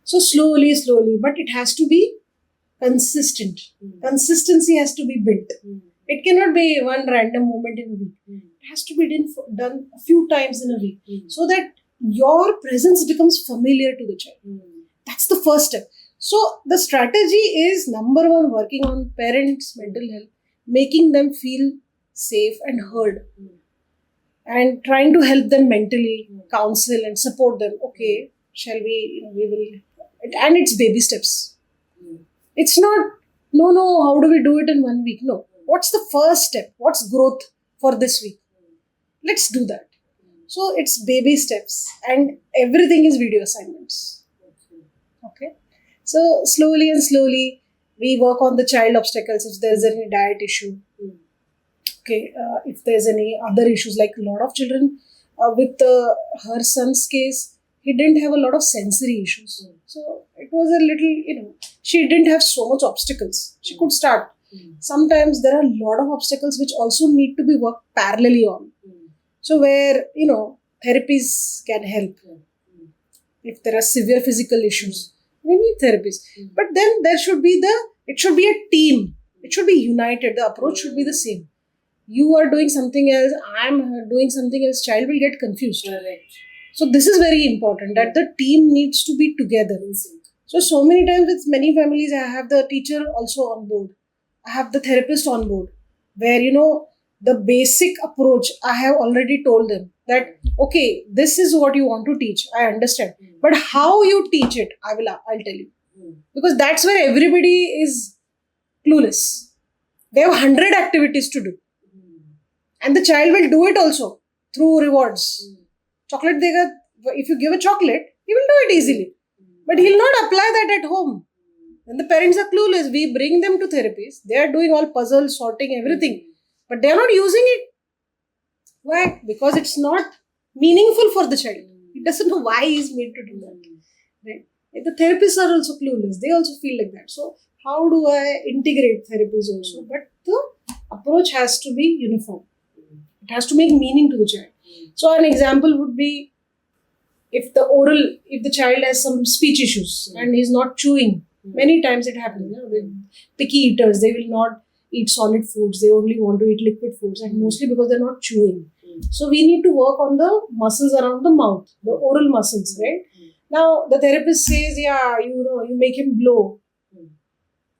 So slowly, but it has to be consistent. Consistency has to be built. It cannot be one random moment in a week. It has to be done a few times in a week so that your presence becomes familiar to the child. That's the first step. So the strategy is number one, working on parents' mental health, making them feel safe and heard, and trying to help them mentally, counsel and support them. Okay, shall we will, and it's baby steps. It's not, how do we do it in 1 week? No. What's the first step? What's growth for this week? Let's do that. So it's baby steps and everything is video assignments. Okay. So slowly, we work on the child obstacles if there's any diet issue. Okay. If there's any other issues, like a lot of children with her son's case, he didn't have a lot of sensory issues. So it was a little, she didn't have so much obstacles. She could start. Sometimes there are a lot of obstacles which also need to be worked parallelly on. So where, therapies can help. If there are severe physical issues, we need therapies. But then it should be a team. It should be united. The approach should be the same. You are doing something else, I'm doing something else, child will get confused.
Correct.
So this is very important, that the team needs to be together. So many times with many families, I have the teacher also on board. I have the therapist on board, where, the basic approach, I have already told them that, okay, this is what you want to teach. I understand. But how you teach it, I'll tell you. Because that's where everybody is clueless. They have 100 activities to do. And the child will do it also. through rewards. Chocolate dega, if you give a chocolate, he will do it easily. But he'll not apply that at home. When the parents are clueless, we bring them to therapies. They are doing all puzzles, sorting, everything. But they are not using it. Why? Because it's not meaningful for the child. He doesn't know why he is made to do that. Right? The therapists are also clueless. They also feel like that. So how do I integrate therapies also? But the approach has to be uniform. It has to make meaning to the child. So an example would be if the child has some speech issues and is not chewing. Many times it happens. With picky eaters, they will not eat solid foods. They only want to eat liquid foods, and mostly because they're not chewing. So we need to work on the muscles around the mouth, the oral muscles, right? Now the therapist says, you make him blow.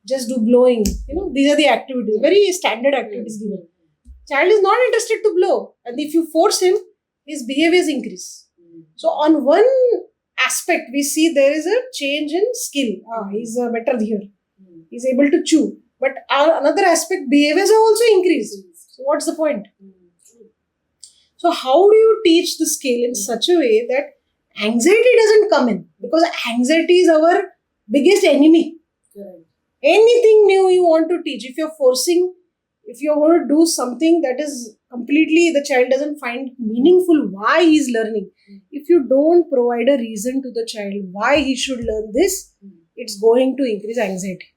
Just do blowing. These are the activities, very standard activities given. Child is not interested to blow, and if you force him, his behaviors increase. So on one aspect, we see there is a change in skill. He's better here. He's able to chew. But another aspect, behaviors have also increased. So what's the point? So how do you teach the skill in such a way that anxiety doesn't come in? Because anxiety is our biggest enemy.
Correct.
Anything new you want to teach, if you're forcing, if you're going to do something that is completely, the child doesn't find meaningful why he's learning. If you don't provide a reason to the child why he should learn this, it's going to increase anxiety.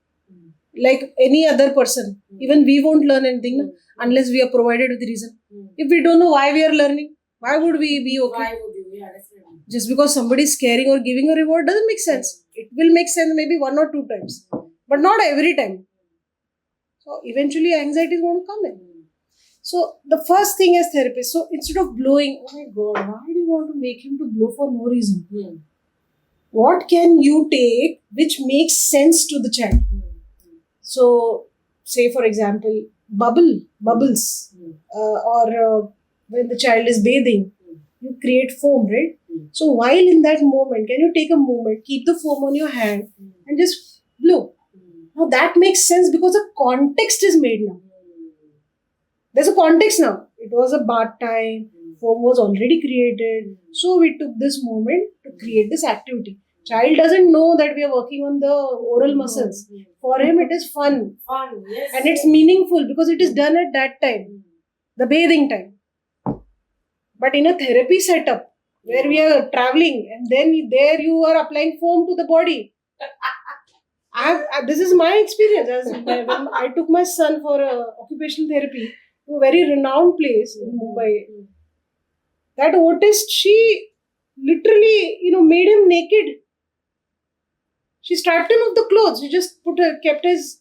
Like any other person, even we won't learn anything unless we are provided with the reason. If we don't know why we are learning, why would we be okay?
Why would you? Yeah, definitely.
Just because somebody is caring or giving a reward doesn't make sense. It will make sense maybe 1 or 2 times, but not every time. So eventually anxiety is going to come in. So the first thing as therapist, so instead of blowing, oh my God, why do you want to make him to blow for no reason? What can you take which makes sense to the child? So say for example, bubbles, or when the child is bathing, you create foam, right? So while in that moment, can you take a moment, keep the foam on your hand and just blow? Now that makes sense because the context is made now. There's a context now. It was a bath time, foam was already created. So we took this moment to create this activity. Child doesn't know that we are working on the oral muscles. For him, it is fun.
Yes.
And it's meaningful because it is done at that time, the bathing time. But in a therapy setup, where we are traveling and then there you are applying foam to the body. This is my experience. When I took my son for occupational therapy to a very renowned place in Mumbai, that autist, she literally, made him naked. She stripped him of the clothes. She just kept his,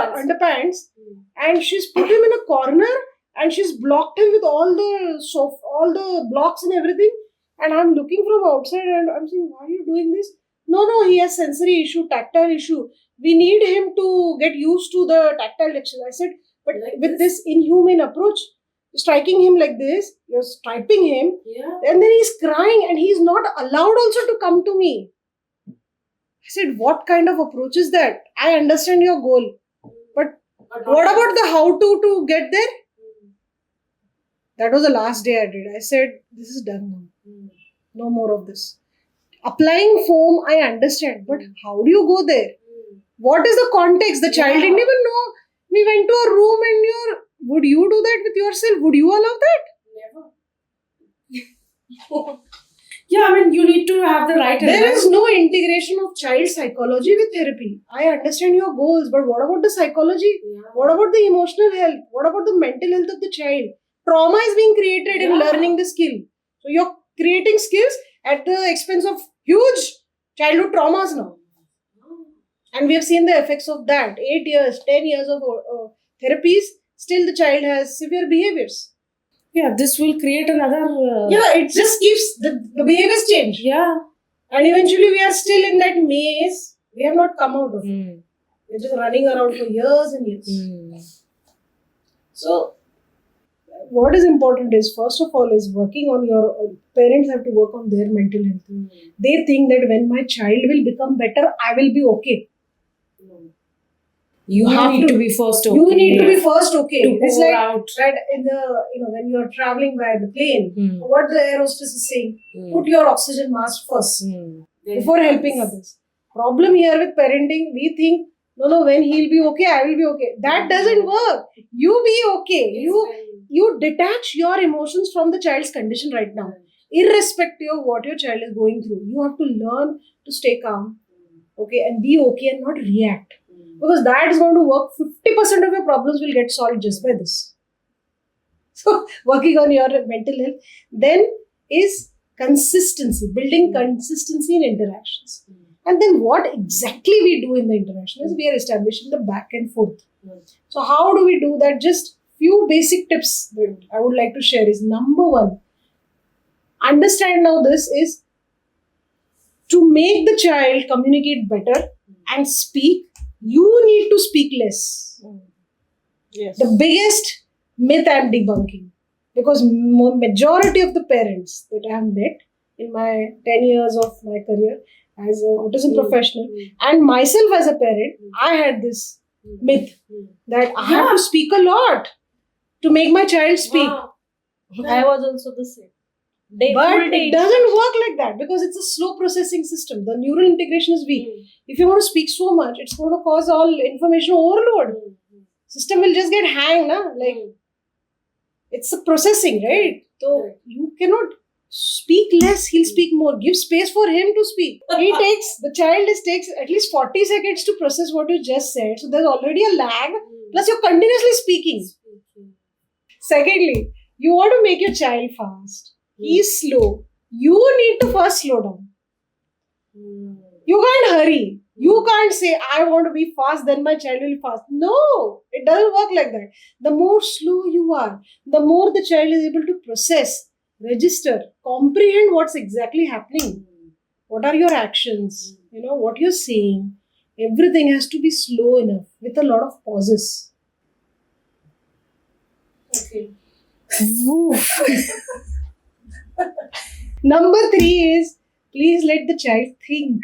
underpants, and she's put him in a corner and she's blocked him with all the blocks and everything. And I'm looking from outside and I'm saying, why are you doing this? No, he has sensory issue, tactile issue. We need him to get used to the tactile texture. I said, but with this inhumane approach, striking him like this, you're striping him, and then he's crying and he's not allowed also to come to me. I said, what kind of approach is that? I understand your goal, but what about the how to get there? That was the last day I did. I said, this is done now. No more of this. Applying foam, I understand, but how do you go there? What is the context? The child didn't even know. We went to a room and would you do that with yourself? Would you allow that?
Never. You need to have the right.
There is no integration of child psychology with therapy. I understand your goals, but what about the psychology? What about the emotional health? What about the mental health of the child? Trauma is being created in learning the skill. So you're creating skills at the expense of huge childhood traumas now. And we have seen the effects of that. 8 years, 10 years of therapies, still the child has severe behaviors.
Yeah, this will create another.
It just keeps the behaviors change.
Yeah.
And eventually we are still in that maze. We have not come out of it. We're just running around for years and years. So, what is important is, first of all, is working on your parents have to work on their mental health. They think that when my child will become better, I will be okay.
You
have
need
to-
to be first okay.
You need to be first okay.
To
It's
pour
like
out.
right in the when you're traveling by the plane,
Hmm.
what the air hostess is saying,
Hmm.
put your oxygen mask first
Hmm.
before helping others. Problem here with parenting, we think no, when he'll be okay, I will be okay. That doesn't work. You be okay. You detach your emotions from the child's condition right now, irrespective of what your child is going through. You have to learn to stay calm, okay, and be okay and not react. Because that is going to work. 50% of your problems will get solved just by this. So, working on your mental health then is consistency, building consistency in interactions. And then, what exactly we do in the interaction is we are establishing the back and forth. So, how do we do that? Just few basic tips that I would like to share is number one, understand now this is to make the child communicate better and speak, you need to speak less.
Yes.
The biggest myth I'm debunking, because majority of the parents that I have met in my 10 years of my career as an autism professional and myself as a parent, I had this myth that I have to speak a lot to make my child speak.
Wow.
I was also the same.
But it doesn't work like that because it's a slow processing system. The neural integration is weak. If you want to speak so much, it's going to cause all information overload. System will just get hang, na? Like it's a processing, right? So you cannot speak less, he'll speak more. Give space for him to speak. The child takes at least 40 seconds to process what you just said. So there's already a lag. Plus you're continuously speaking. Secondly, you want to make your child fast. He's slow. You need to first slow down. You can't hurry. You can't say, I want to be fast, then my child will be fast. No, it doesn't work like that. The more slow you are, the more the child is able to process, register, comprehend what's exactly happening. What are your actions? What you're saying. Everything has to be slow enough with a lot of pauses.
Okay.
Number 3 is please let the child think.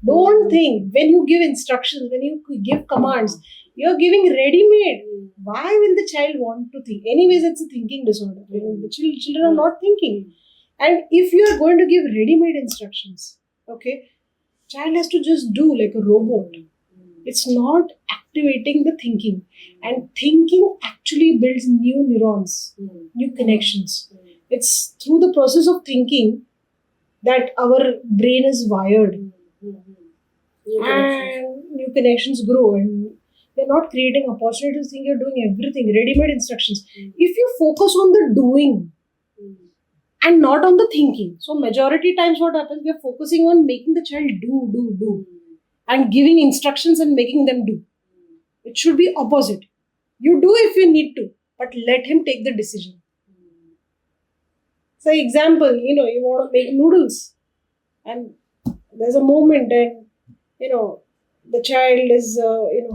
Don't think. When you give instructions, when you give commands, you're giving ready-made. Why will the child want to think? Anyways, it's a thinking disorder. The children are not thinking. And if you are going to give ready-made instructions, okay, child has to just do like a robot. It's not activating the thinking. And thinking actually builds new neurons, new connections. It's through the process of thinking that our brain is wired. And new connections grow, and you're not creating opportunities to think, you're doing everything, ready-made instructions. If you focus on the doing and not on the thinking, so majority times what happens, we are focusing on making the child do and giving instructions and making them do. It should be opposite. You do if you need to, but let him take the decision. So example, you want to make noodles and there's a moment and the child is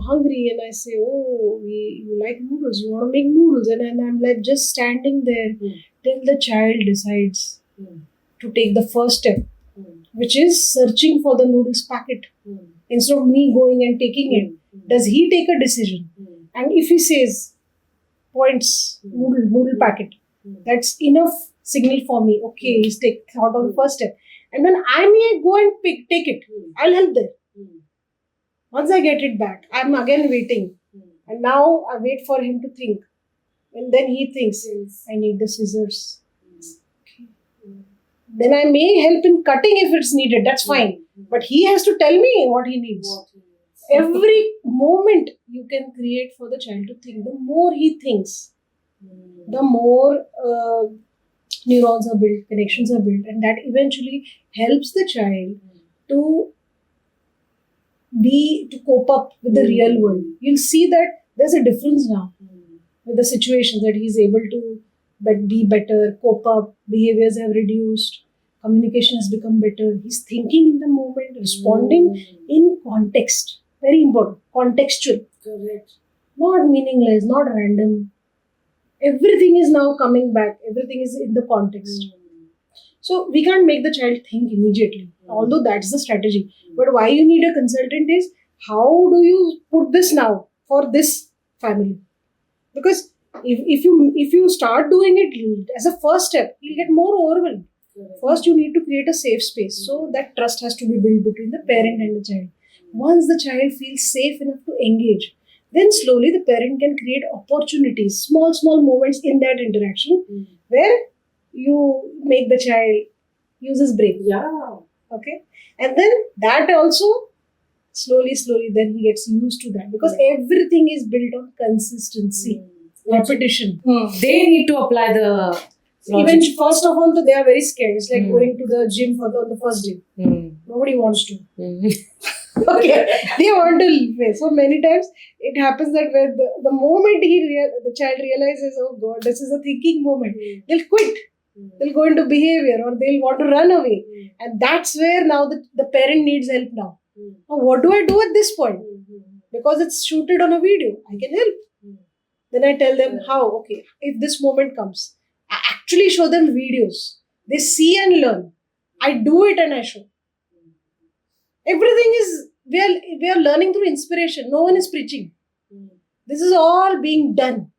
hungry and I say, you like noodles, you want to make noodles, and I'm like just standing there till the child decides to take the first step, which is searching for the noodles packet instead of me going and taking it. Does he take a decision? And if he says points noodle packet, that's enough signal for me. Okay, he's thought of the first step. And then I may go and take it. I'll help there. Once I get it back, I'm again waiting. And now I wait for him to think. And then he thinks, I need the scissors. Okay. Then I may help in cutting if it's needed. That's fine. But he has to tell me what he needs. Every moment you can create for the child to think. The more he thinks, the more neurons are built, connections are built, and that eventually helps the child to cope up with the real world. You'll see that there's a difference now with the situations that he's able to be better, cope up, behaviors have reduced, communication has become better. He's thinking in the moment, responding in context. Very important. Contextual.
Correct.
Not meaningless, not random. Everything is now coming back. Everything is in the context. So we can't make the child think immediately, although that's the strategy. But why you need a consultant is, how do you put this now for this family. Because if you start doing it as a first step, you'll get more overwhelmed. First, you need to create a safe space. So that trust has to be built between the parent and the child. Once the child feels safe enough to engage, then slowly the parent can create opportunities, small moments in that interaction where you make the child use his brain.
Yeah.
Okay. And then that also slowly, then he gets used to that because everything is built on consistency, repetition.
They need to apply the
Even
logic.
first of all, they are very scared. It's like going to the gym on the first day. Nobody wants to. Okay, they want to live. So many times it happens that when the moment the child realizes, oh God, this is a thinking moment, they'll quit. They'll go into behavior or they'll want to run away. And that's where now the parent needs help now. Now, what do I do at this point? Because it's shooted on a video, I can help. Then I tell them how, okay, if this moment comes, I actually show them videos. They see and learn. I do it and I show. Everything is, we are learning through inspiration. No one is preaching. This is all being done.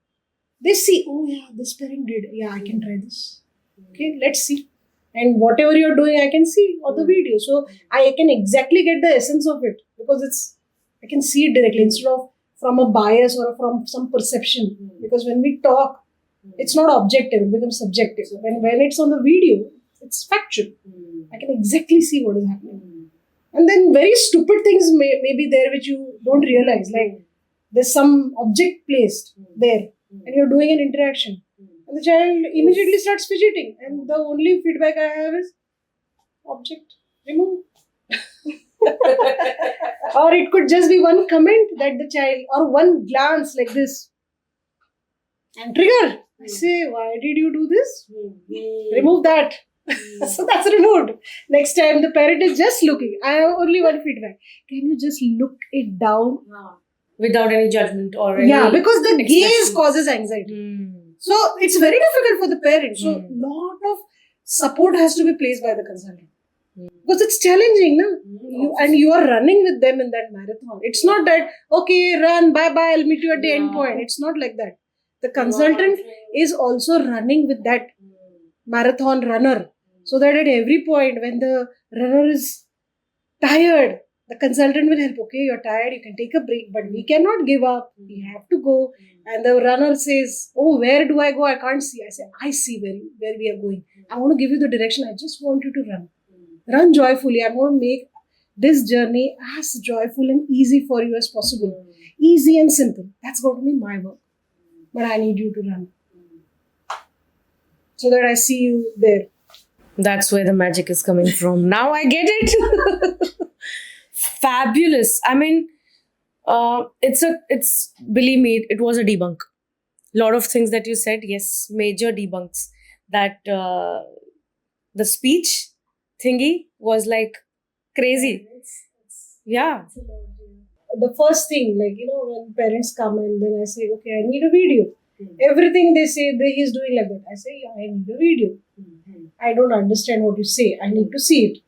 They see, oh yeah, this parent did. Yeah, I can try this. Okay, let's see. And whatever you're doing, I can see on the video. So I can exactly get the essence of it because I can see it directly instead of from a bias or from some perception. Because when we talk, it's not objective, it becomes subjective. When it's on the video, it's factual. I can exactly see what is happening. And then very stupid things may be there which you don't realize. Like there's some object placed there and you're doing an interaction. And the child immediately starts fidgeting. And the only feedback I have is object, remove. Or it could just be one comment that the child, or one glance like this. And trigger. I say, why did you do this? Remove that. So that's removed. Next time the parent is just looking. I have only one feedback. Can you just look it down?
Without any judgment or any
because the gaze
expression.
causes anxiety. So it's very difficult for the parent. So lot of support has to be placed by the consultant. Because it's challenging, no? You are running with them in that marathon. It's not that, okay, run, bye-bye, I'll meet you at the end point. It's not like that. The consultant is also running with that marathon runner. So that at every point when the runner is tired, the consultant will help. Okay, you're tired, you can take a break, but we cannot give up. We have to go. And the runner says, oh, where do I go? I can't see. I say, I see where we are going. I want to give you the direction. I just want you to run. Run joyfully. I'm going to make this journey as joyful and easy for you as possible. Easy and simple. That's going to be my work. But I need you to run. So that I see you there.
That's where the magic is coming from. Now I get it. Fabulous. I mean, believe me, it was a debunk. Lot of things that you said, yes, major debunks. That the speech thingy was like crazy. Yeah.
The first thing, like, when parents come and then I say, okay, I need a video. Everything they say, he's doing like that. I say, yeah, I need a video. I don't understand what you say. I need to see it.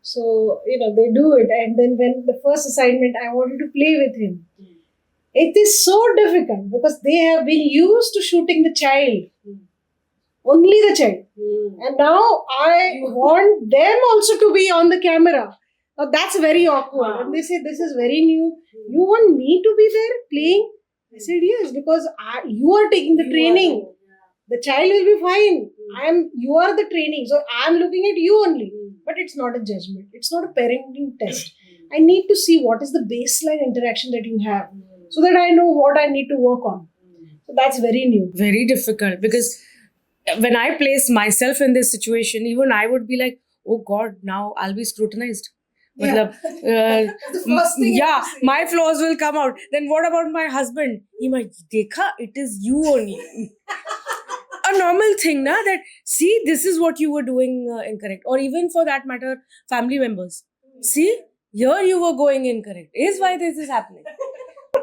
So, they do it. And then when the first assignment, I wanted to play with him. It is so difficult because they have been used to shooting the child. Only the child. And now I want them also to be on the camera. Now that's very awkward. And they say, this is very new. You want me to be there playing? I said, yes, because you are taking the training. The child will be fine. You are the training. So I am looking at you only. But it's not a judgment. It's not a parenting test. I need to see what is the baseline interaction that you have so that I know what I need to work on. So that's very new.
Very difficult because when I place myself in this situation, even I would be like, oh God, now I'll be scrutinized.
Yeah.
The
first thing I have to say.
my flaws will come out. Then what about my husband? He might, Dekha, it is you only. A normal thing, na? That, see, this is what you were doing incorrect. Or even for that matter, family members. See, here you were going incorrect. Is why this is happening.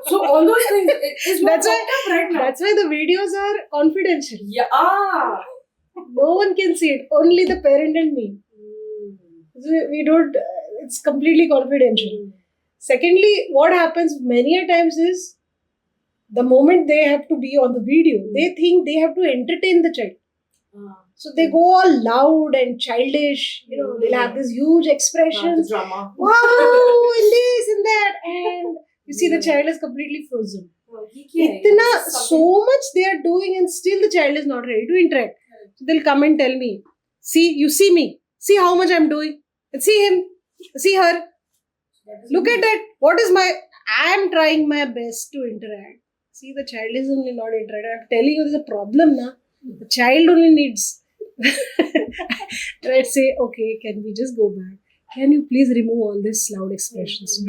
So all those things is
That's why the videos are confidential.
Yeah.
No one can see it. Only the parent and me. So we don't. It's completely confidential. Secondly, what happens many a times is the moment they have to be on the video, they think they have to entertain the child. So they go all loud and childish, they'll have this huge expressions.
Drama.
Wow, and this and that. And you see the child is completely frozen. Itna, so much they are doing and still the child is not ready to interact. So they'll come and tell me, see, you see me, see how much I'm doing, and see him, see her, look at that. What is I am trying my best to interact. See, the child is only not interacting. I'm telling you, there's a problem, na. The child only needs. Let's say, okay, can we just go back? Can you please remove all these loud expressions?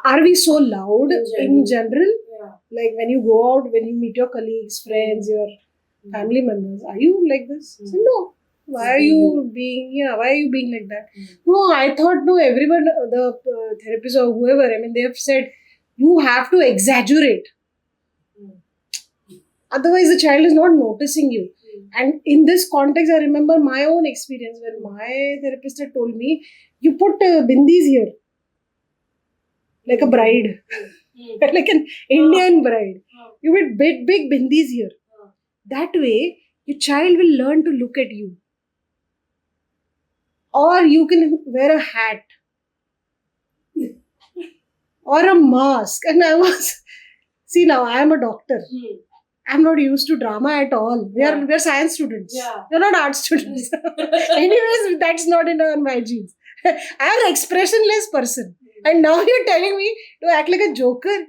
Are we so loud in general?
Yeah.
Like when you go out, when you meet your colleagues, friends, your family members, are you like this? So, no. Why are you being like that? No, I thought, no, everyone, the therapist or whoever, they have said, you have to exaggerate. Otherwise, the child is not noticing you. And in this context, I remember my own experience when my therapist had told me, you put bindis here, like a bride, like an Indian bride. You put big bindis here. That way, your child will learn to look at you. Or you can wear a hat or a mask. And I was, see, now I am a doctor. I'm not used to drama at all. We are science students.
Yeah.
We're not art students. Anyways, that's not in my genes. I'm an expressionless person. And now you're telling me to act like a joker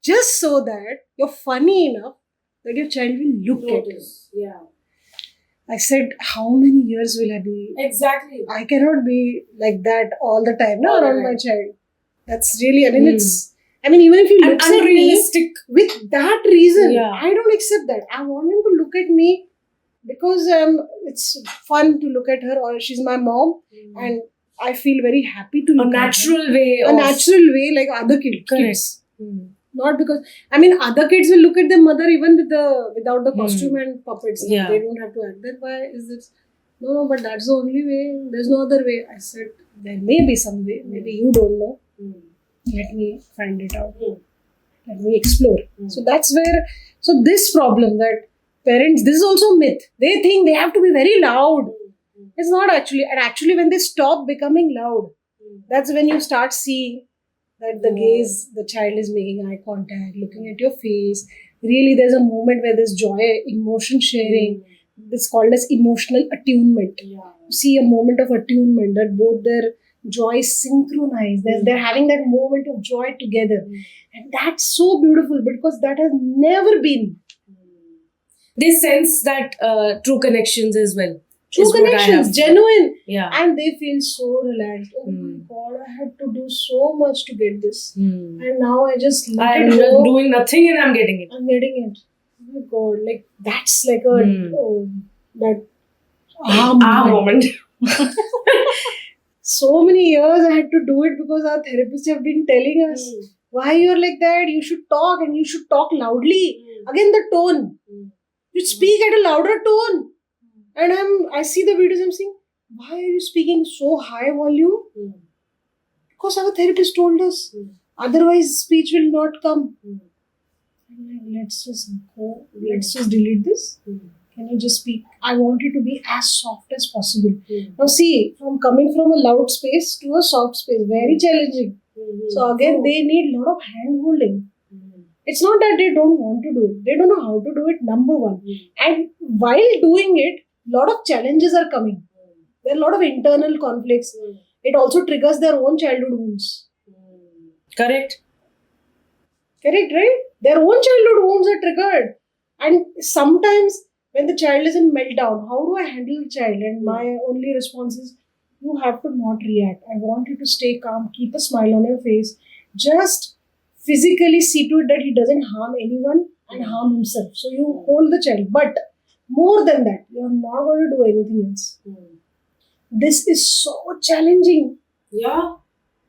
just so that you're funny enough that your child will look at you.
Yeah.
I said, how many years will I be?
Exactly.
I cannot be like that all the time around my child. That's really, it's, even if he looks at me with that reason, I don't accept that. I want him to look at me because it's fun to look at her, or she's my mom and I feel very happy to look at her. A natural way like other kids. Not because, other kids will look at their mother even without the costume and puppets.
Yeah.
They don't have to act. Then why is this? No, but that's the only way. There's no other way. I said, there may be some way. Maybe you don't know. Let me find it out. Let me explore. So that's where, this problem that parents, this is also myth. They think they have to be very loud. It's not actually. And actually when they stop becoming loud, that's when you start seeing that the gaze, the child is making eye contact, looking at your face. Really, there's a moment where there's joy, emotion sharing. It's called as emotional attunement. You see a moment of attunement that both their joy is synchronized. They're having that moment of joy together. And that's so beautiful because that has never been.
They sense that true connections as well.
True connections, genuine.
Yeah.
And they feel so relaxed. Oh my God, I had to do so much to get this. And now I just
I'm doing nothing and I'm getting it.
I'm getting it. Oh my God, like that's like that
moment.
So many years I had to do it because our therapists have been telling us, why you're like that, you should talk and you should talk loudly. Again, the tone. You speak at a louder tone. And I see the videos, I'm saying, why are you speaking so high volume? Because our therapist told us. Otherwise, speech will not come. I'm like, let's just go. Let's just delete this. Can you just speak? I want you to be as soft as possible. Now see, coming from a loud space to a soft space, very challenging. So again, they need a lot of hand holding. It's not that they don't want to do it. They don't know how to do it, number one. And while doing it, a lot of challenges are coming. There are a lot of internal conflicts. It also triggers their own childhood wounds.
Correct,
right? Their own childhood wounds are triggered. And sometimes when the child is in meltdown, how do I handle the child? And my only response is, you have to not react. I want you to stay calm, keep a smile on your face. Just physically see to it that he doesn't harm anyone and harm himself. So you hold the child. But more than that, you're not going to do anything else. This is so challenging.
Yeah.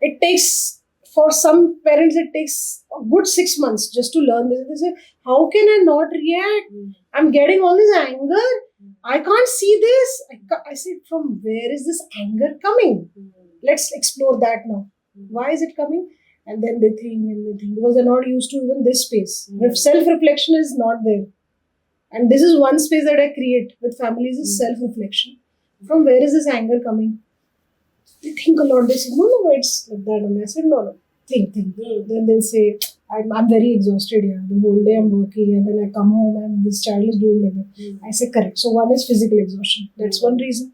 It takes, for some parents, it takes a good 6 months just to learn this. They say, how can I not react? I'm getting all this anger. I can't see this. I said, from where is this anger coming? Let's explore that now. Why is it coming? and then they think because they're not used to even this space. If self-reflection is not there, and this is one space that I create with families is self-reflection. From where is this anger coming? They think a lot. They say, no, it's like that. And I said, no. Think. Then they'll say, I'm very exhausted here. The whole day I'm working, and then I come home and this child is doing like that. I say, correct. So one is physical exhaustion. That's one reason.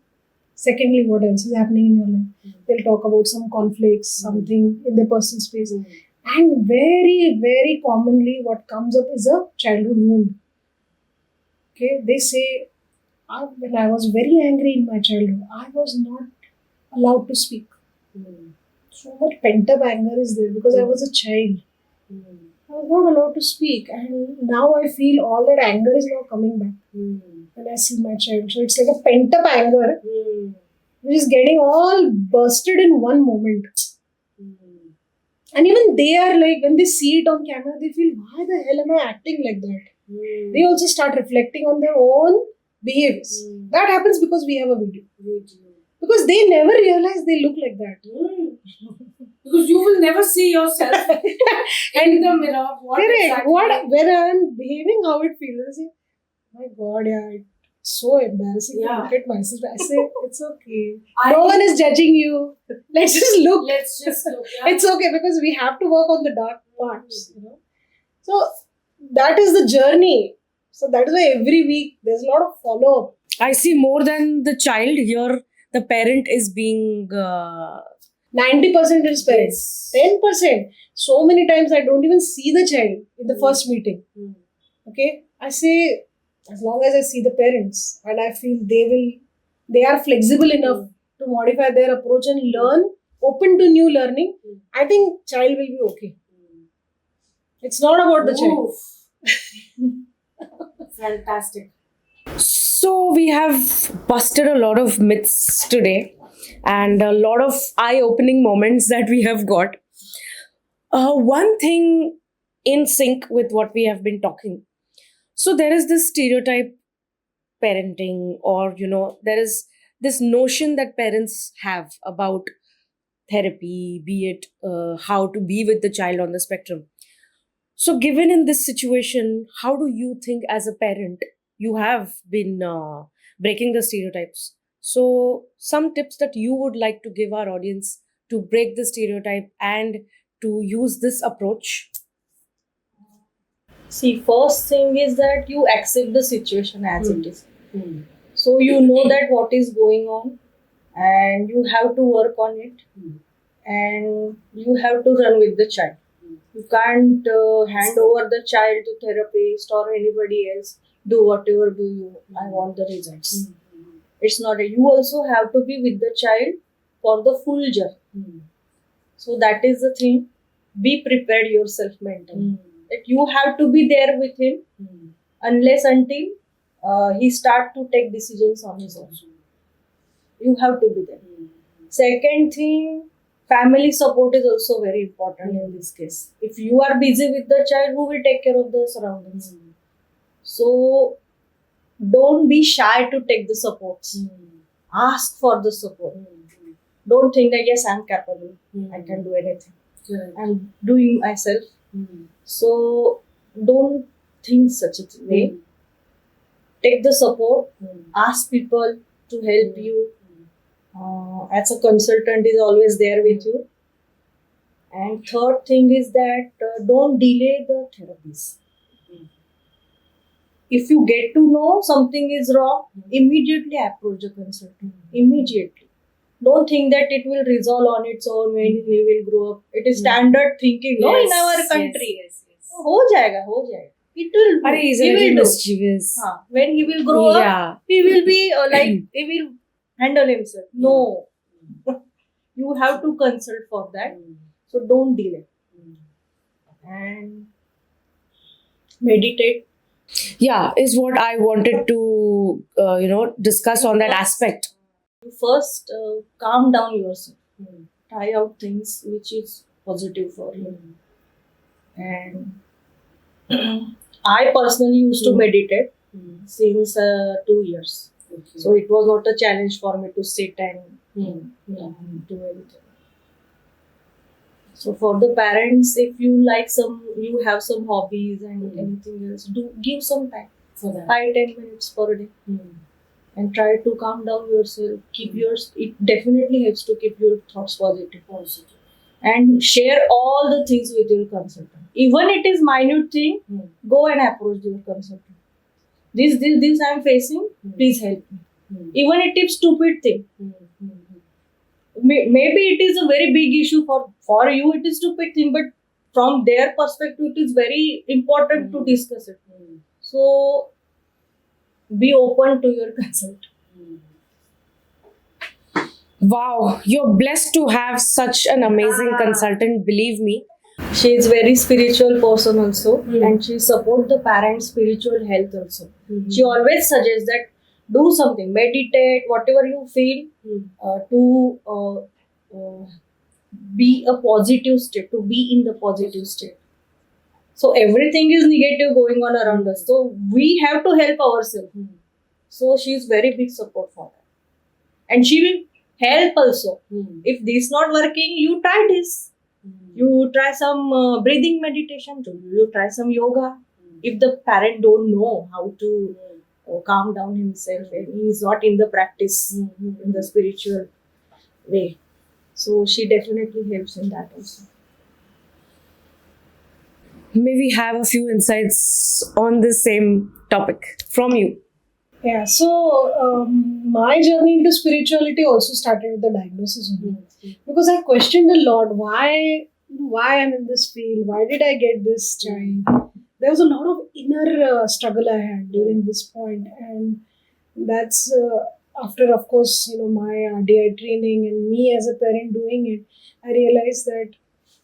Secondly, what else is happening in your life? They'll talk about some conflicts, something in their personal space. And very, very commonly what comes up is a childhood wound. Okay, they say, when I was very angry in my childhood, I was not allowed to speak. So much pent-up anger is there because I was a child. I was not allowed to speak, and now I feel all that anger is now coming back when I see my child. So it's like a pent-up anger which is getting all bursted in one moment. And even they are like, when they see it on camera, they feel, why the hell am I acting like that? They also start reflecting on their own behaviors. That happens because we have a video. Because they never realize they look like that.
Because you will never see yourself in the mirror.
Correct. When I am behaving, how it feels. I say, my God, it's so embarrassing to look at myself. I say, it's okay. No one is judging you. Let's just look. It's okay because we have to work on the dark parts. So that is the journey. So that is why every week there's a lot of follow-up.
I see more than the child here. The parent is being
90% is parents. 10%. So many times I don't even see the child in the first meeting. Okay, I say as long as I see the parents and I feel they are flexible enough to modify their approach and learn, open to new learning. I think child will be okay. It's not about the child.
Fantastic. So we have busted a lot of myths today and a lot of eye-opening moments that we have got. One thing in sync with what we have been talking. So there is this stereotype parenting, or there is this notion that parents have about therapy, be it how to be with the child on the spectrum. So given in this situation, how do you think as a parent you have been breaking the stereotypes? So some tips that you would like to give our audience to break the stereotype and to use this approach?
See, first thing is that you accept the situation as it is. So you know that what is going on and you have to work on it and you have to run with the child. You can't hand over the child to therapist or anybody else. Do whatever do you. I want the results. It's not. You also have to be with the child for the full journey. So that is the thing. Be prepared yourself mentally. That you have to be there with him unless until he start to take decisions on his own. You have to be there. Second thing, family support is also very important in this case. If you are busy with the child, who will take care of the surroundings? So don't be shy to take the supports. Ask for the support. Don't think that yes, I'm capable. I can do anything. I'm doing myself. So don't think such a way. Take the support. Ask people to help you. As a consultant is always there with you. And third thing is that don't delay the therapies. If you get to know something is wrong, immediately approach the consultant. Immediately. Don't think that it will resolve on its own when he will grow up. It is standard thinking in our country. हो जाएगा. It will.
He will mischievous.
When he will grow up, he will be he will handle himself. No. You have to consult for that. So don't delay. And meditate.
Yeah, is what I wanted to, discuss on that aspect.
First, calm down yourself. Try out things which is positive for you. And I personally used to meditate since 2 years. So it was not a challenge for me to sit and do everything. So for the parents, if you have some hobbies and anything else, do give some time,
For that.
5-10 minutes per day, and try to calm down yourself. Keep yours. It definitely helps to keep your thoughts positive.
Positive.
And share all the things with your consultant. Even it is minute thing, go and approach your consultant. This I am facing. Please help me. Even it is stupid thing. Maybe it is a very big issue for you. It is stupid thing, but from their perspective, it is very important to discuss it. So be open to your consultant.
Wow, you're blessed to have such an amazing consultant, believe me.
She is very spiritual person also, and she support the parents' spiritual health also. She always suggests that do something, meditate, whatever you feel, to be a positive state, to be in the positive state. So everything is negative going on around us. So we have to help ourselves. So she is very big support for that, and she will help also. If this not working, you try this. You try some breathing meditation. You try some yoga. If the parent don't know how to calm down himself and he is not in the practice in the spiritual way, so she definitely helps in that also.
May we have a few insights on this same topic from you?
Yeah, so my journey into spirituality also started with the diagnosis only. Because I questioned a lot why I'm in this field, why did I get this child. There was a lot of inner struggle I had during this point, and that's after, of course, my RDI training and me as a parent doing it. I realized that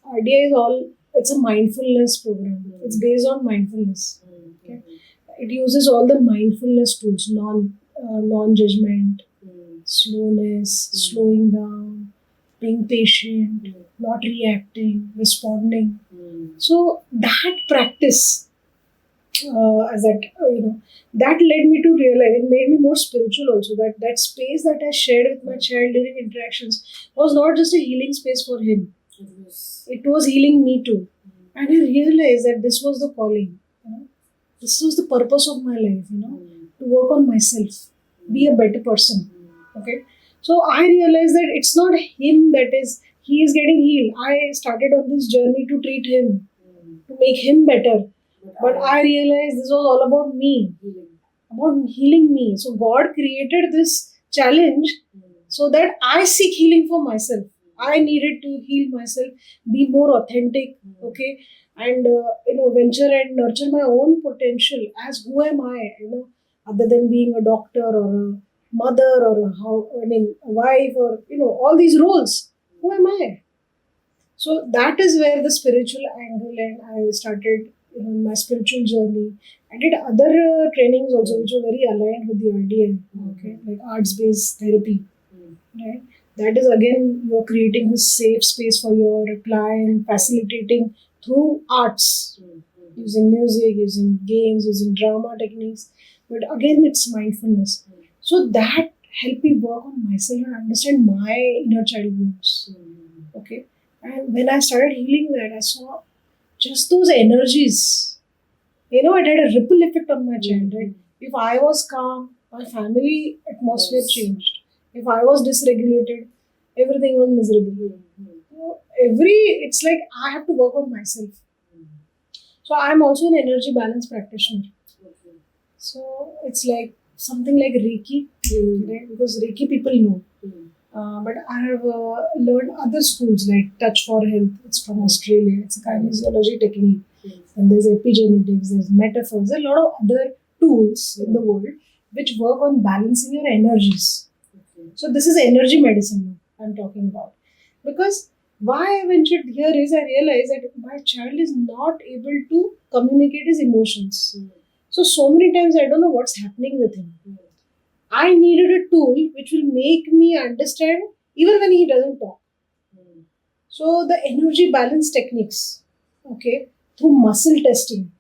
RDI it's a mindfulness program. It's based on mindfulness. Okay? It uses all the mindfulness tools, non-judgment, slowness, slowing down, being patient, not reacting, responding. So that practice, that led me to realize, it made me more spiritual also, that space that I shared with my child during interactions was not just a healing space for him. It was healing me too. And I realized that this was the calling. This was the purpose of my life, to work on myself, be a better person. Okay. So I realized that it's not him he is getting healed. I started on this journey to treat him, to make him better. But I realized this was all about me, about healing me. So God created this challenge so that I seek healing for myself. I needed to heal myself, be more authentic, okay, and venture and nurture my own potential as who am I, other than being a doctor or a mother or a wife or all these roles. Who am I? So that is where the spiritual angle, and I started my spiritual journey. I did other trainings also, which were very aligned with the RDM, okay, like arts-based therapy, right? That is again, you're creating a safe space for your client, facilitating through arts, using music, using games, using drama techniques. But again, it's mindfulness. So that helped me work on myself and understand my inner child wounds. Okay. And when I started healing that, I saw just those energies. It had a ripple effect on my child, right? If I was calm, my family atmosphere changed. If I was dysregulated, everything was miserable. So it's like I have to work on myself. So I'm also an energy balance practitioner. So it's like something like Reiki, right? Because Reiki people know. But I have learned other schools like Touch for Health. It's from Australia. It's a kinesiology technique. And there's epigenetics, there's metaphors, there's a lot of other tools in the world which work on balancing your energies. So this is energy medicine I'm talking about. Because why I ventured here is I realized that my child is not able to communicate his emotions. So many times I don't know what's happening with him. I needed a tool which will make me understand even when he doesn't talk. So the energy balance techniques, okay, through muscle testing.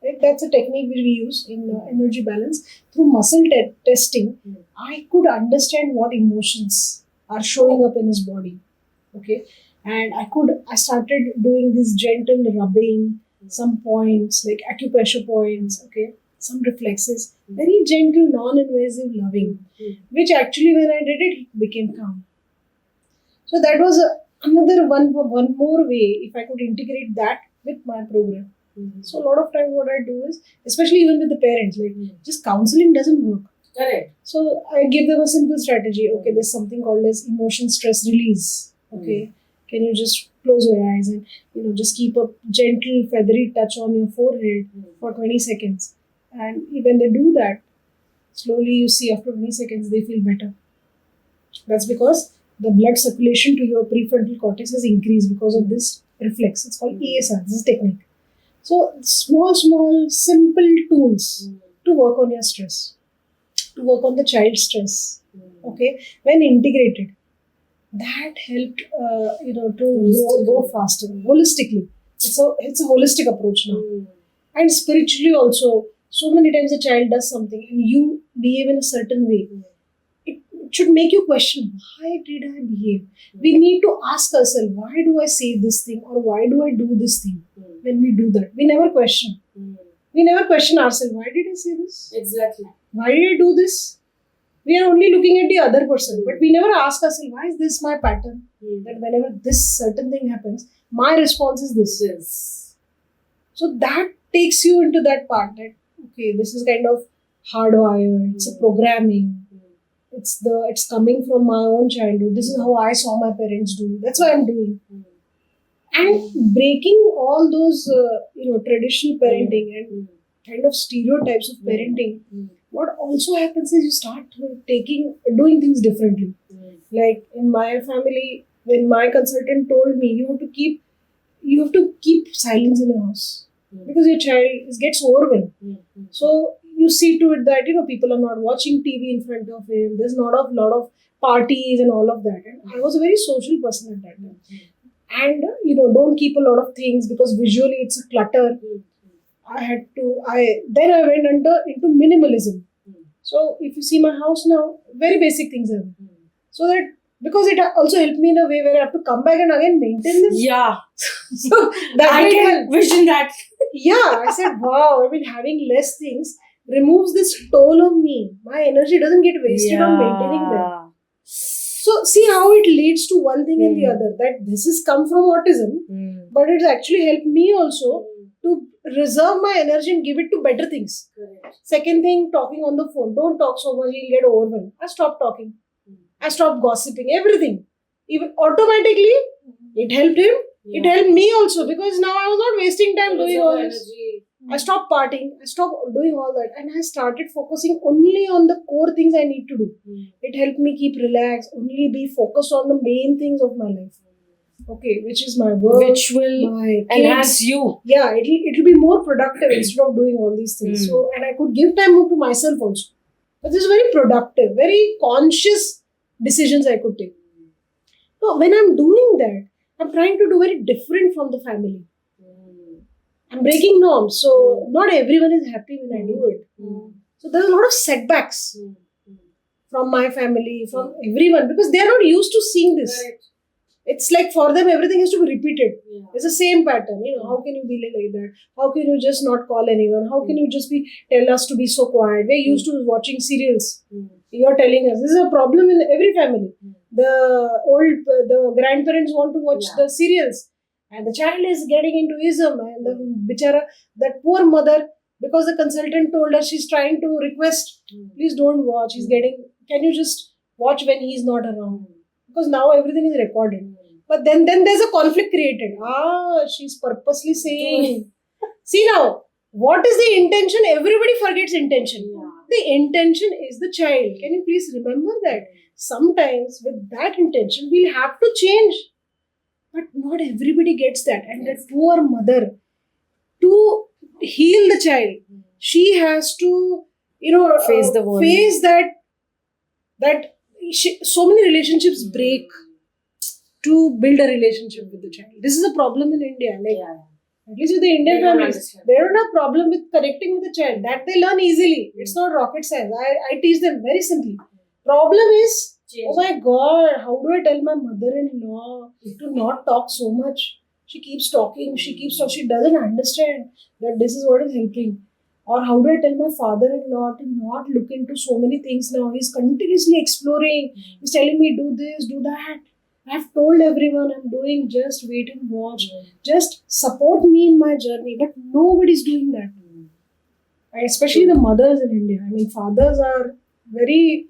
Right? That's a technique which we use in energy balance. Through muscle testing, I could understand what emotions are showing up in his body. Okay, and I started doing this gentle rubbing, some points like acupressure points, okay, some reflexes, very gentle, non-invasive loving, which actually when I did it became calm. So that was another one more way if I could integrate that with my program. So a lot of times what I do is, especially even with the parents, like just counseling doesn't work.
Correct.
So I give them a simple strategy. Okay, there's something called as emotion stress release. Okay, can you just close your eyes and just keep a gentle feathery touch on your forehead for 20 seconds, and when they do that, slowly you see after 20 seconds they feel better. That's because the blood circulation to your prefrontal cortex has increased because of this reflex. It's called ESR. This is technique. So small, simple tools to work on your stress, to work on the child's stress. Okay, when integrated, that helped to go faster holistically. It's a holistic approach now, and spiritually also. So many times a child does something and you behave in a certain way. It should make you question, why did I behave? We need to ask ourselves, why do I say this thing or why do I do this thing? When we do that, we never question. We never question ourselves, why did I say this?
Exactly.
Why did I do this? We are only looking at the other person, but we never ask ourselves, why is this my pattern? That whenever this certain thing happens, my response is this.
Yes.
So that takes you into that part that, okay, this is kind of hardwired, it's a programming. It's coming from my own childhood. This is how I saw my parents do. That's why I'm doing. And breaking all those traditional parenting and kind of stereotypes of parenting, what also happens is you start doing things differently. Like in my family, when my consultant told me you have to keep silence in your house because your child gets overwhelmed. So you see to it that people are not watching TV in front of him. There's not a lot of parties and all of that. And I was a very social person at that time. And don't keep a lot of things because visually it's a clutter. Then I went into minimalism. So if you see my house now, very basic things are there. So that because it also helped me in a way where I have to come back and again maintain them.
Yeah.
So that
I
might
can
help.
vision that.
Yeah, I said, wow, having less things removes this toll on me. My energy doesn't get wasted on maintaining them. So see how it leads to one thing and the other. That this has come from autism, but it's actually helped me also to reserve my energy and give it to better things.
Correct.
Second thing, talking on the phone. Don't talk so much, you'll get overwhelmed. I stopped talking. I stopped gossiping. Everything. Even automatically, it helped him. It helped me also because now I was not wasting time doing all this. I stopped partying. I stopped doing all that. And I started focusing only on the core things I need to do. It helped me keep relaxed, only be focused on the main things of my life. Okay, which is my work.
Which will
my
enhance
kids.
you.
Yeah, it'll be more productive instead of doing all these things. So, and I could give time to myself also. But this is very productive, very conscious decisions I could take. So when I'm doing that, I'm trying to do very different from the family. I'm breaking norms. So not everyone is happy when I do it. So there's a lot of setbacks from my family, from everyone, because they're not used to seeing this.
Right.
It's like for them, everything has to be repeated.
Yeah.
It's the same pattern. How can you be like that? How can you just not call anyone? How can you just tell us to be so quiet? We're used to watching serials. You're telling us. This is a problem in every family. The grandparents want to watch the serials. And the child is getting into ism. And the bichara, that poor mother, because the consultant told her she's trying to request, please don't watch. Can you just watch when he's not around? Because now everything is recorded. But then there's a conflict created. She's purposely saying. See now, what is the intention? Everybody forgets intention.
Yeah.
The intention is the child. Can you please remember that? Sometimes with that intention, we'll have to change. But not everybody gets that. And that poor mother, to heal the child, she has to,
Face the world.
face that so many relationships break to build a relationship with the child. This is a problem in India. At least with the Indian
They don't
families,
understand.
they don't have problem with connecting with the child. That they learn easily. It's not rocket science. I teach them very simply. Problem is Oh my god, how do I tell my mother-in-law to not talk so much? She keeps talking, she doesn't understand that this is what is helping. Or how do I tell my father-in-law to not look into so many things now? He's continuously exploring. He's telling me do this, do that. I've told everyone I'm doing, just wait and watch. Just support me in my journey. But nobody's doing that. And especially the mothers in India. I mean, fathers are very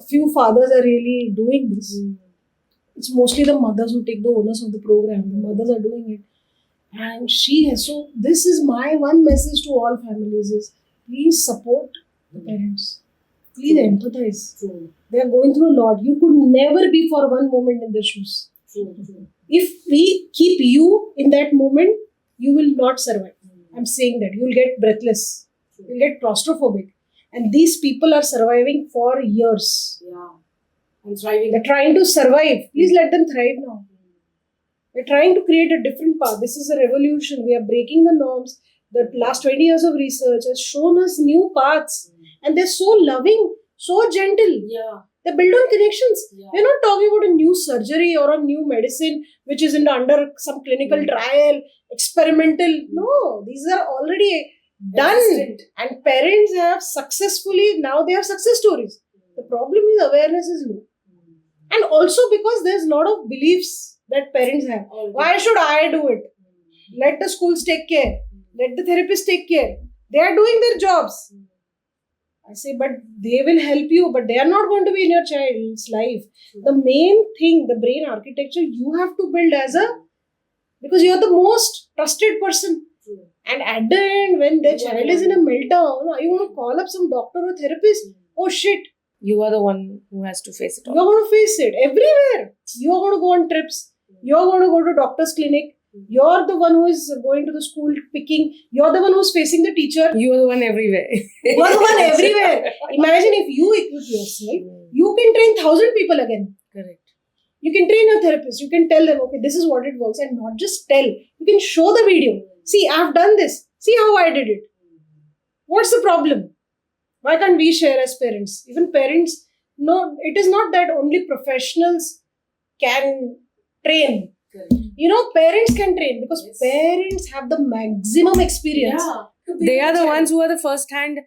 few fathers are really doing this. It's mostly the mothers who take the onus of the program. The mothers are doing it. And she has, so this is my one message to all families is please support the parents. Please empathize.
True.
They are going through a lot. You could never be for one moment in their shoes.
True.
If we keep you in that moment, you will not survive. I'm saying that. You'll get breathless. You'll get claustrophobic. And these people are surviving for years.
Yeah. And thriving.
They're trying to survive. Please let them thrive now. We're trying to create a different path. This is a revolution. We are breaking the norms. The last 20 years of research has shown us new paths. And they're so loving, so gentle.
Yeah.
They build on connections.
Yeah.
We're not talking about a new surgery or a new medicine which is under some clinical trial, experimental. No, these are already done.
Existent.
And parents have successfully, now they have success stories. The problem is awareness is low. And also because there's a lot of beliefs that parents have. Why should I do it? Let the schools take care. Let the therapists take care. They are doing their jobs. I say, but they will help you, but they are not going to be in your child's life. The main thing, the brain architecture, you have to build because you are the most trusted person. And at the end, when their child is in a meltdown, you want to call up some doctor or therapist. Oh shit.
You are the one who has to face it all.
You're going to face it everywhere. You're going to go on trips. You're going to go to doctor's clinic. You're the one who is going to the school picking. You're the one who's facing the teacher.
You are the one everywhere.
You're the one everywhere. Imagine if you equip yourself, you can train 1,000 people again.
Correct.
You can train a therapist. You can tell them, okay, this is what it works. And not just tell. You can show the video. See, I've done this. See how I did it. What's the problem? Why can't we share as parents? Even parents, no, it is not that only professionals can train.
Correct.
You know, parents can train because parents have the maximum experience.
Yeah. They are the ones who are the first hand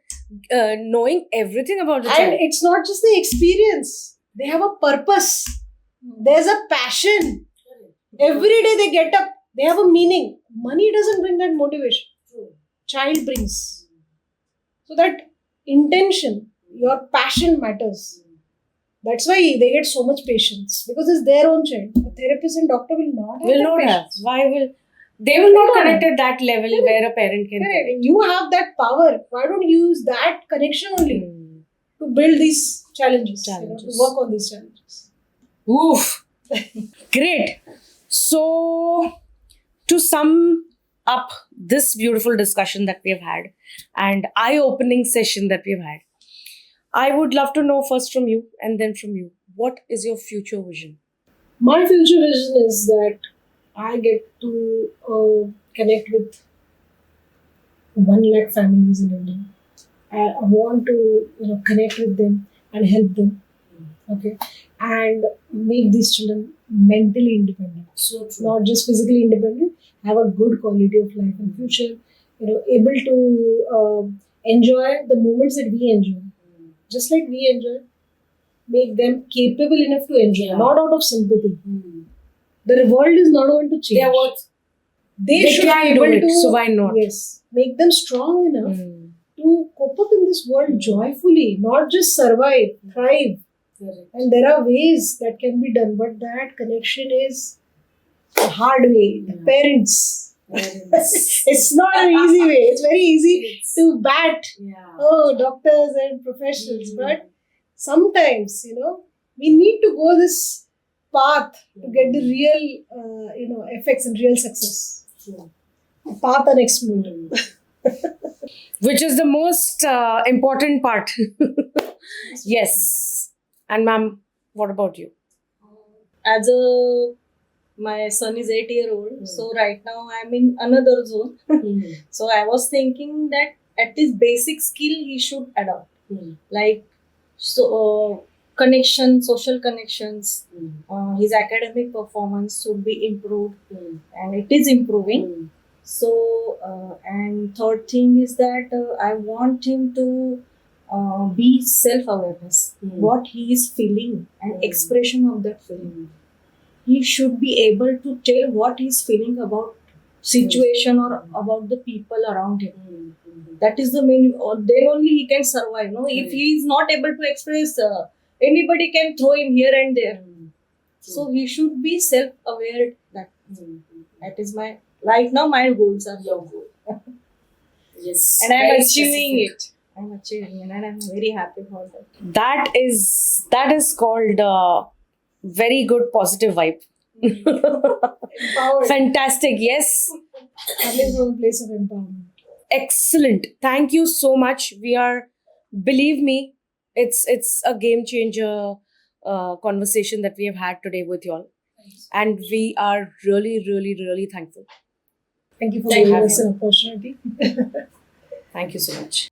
knowing everything about the
And
child.
it's not just the experience. They have a purpose. There's a passion. Every day they get up. They have a meaning. Money doesn't bring that motivation. Child brings. So that intention, your passion matters. That's why they get so much patience because it's their own child. A therapist and doctor will not have
Will
that
not have.
patience.
Why will they will not
Come on.
connect at that level where a parent can
Correct. You have that power. Why don't you use that connection only to build these challenges. To work on these challenges.
Oof. Great. So, to sum up this beautiful discussion that we have had and eye-opening session that we've had, I would love to know first from you and then from you. What is your future vision?
My future vision is that I get to connect with 1 lakh families in India. I want to connect with them and help them. Okay, and make these children mentally independent.
So true.
Not just physically independent. Have a good quality of life in future. Able to enjoy the moments that we enjoy, just like we enjoy. Make them capable enough to enjoy, not out of sympathy. The world is not going to change.
They are what?
They should
can
be
do
able
it,
to.
so why not?
Yes, make them strong enough to cope up in this world joyfully, not just survive, thrive.
Correct.
And there are ways that can be done, but that connection is a hard way. The parents. It's not an easy way. It's very easy to bat. Doctors and professionals, but sometimes we need to go this path to get the real effects and real success. A path unexplored.
Which is the most important part. Yes. And ma'am, what about you?
My son is 8-year-old, so right now I'm in another zone. So I was thinking that at least basic skill he should adopt. Like, so connection, social connections. His academic performance should be improved, and it is improving. So, and third thing is that I want him to be self-awareness, what he is feeling, and expression of that feeling. He should be able to tell what he's feeling about situation or about the people around him. That is the main. Then only he can survive. No, if he is not able to express, anybody can throw him here and there. So he should be self-aware. That is my right now. My goals are
Your goal. Yes.
and I'm
very
achieving
specific.
it. I'm achieving it, and I'm very happy for that.
That is called very good positive vibe.
Empowered.
Fantastic. Yes.
Coming from a place of empowerment.
Excellent. Thank you so much. Believe me, it's a game changer conversation that we have had today with you all, and we are really, really, really thankful.
Thank you for
Thank
giving
you.
us an opportunity.
Thank you so much.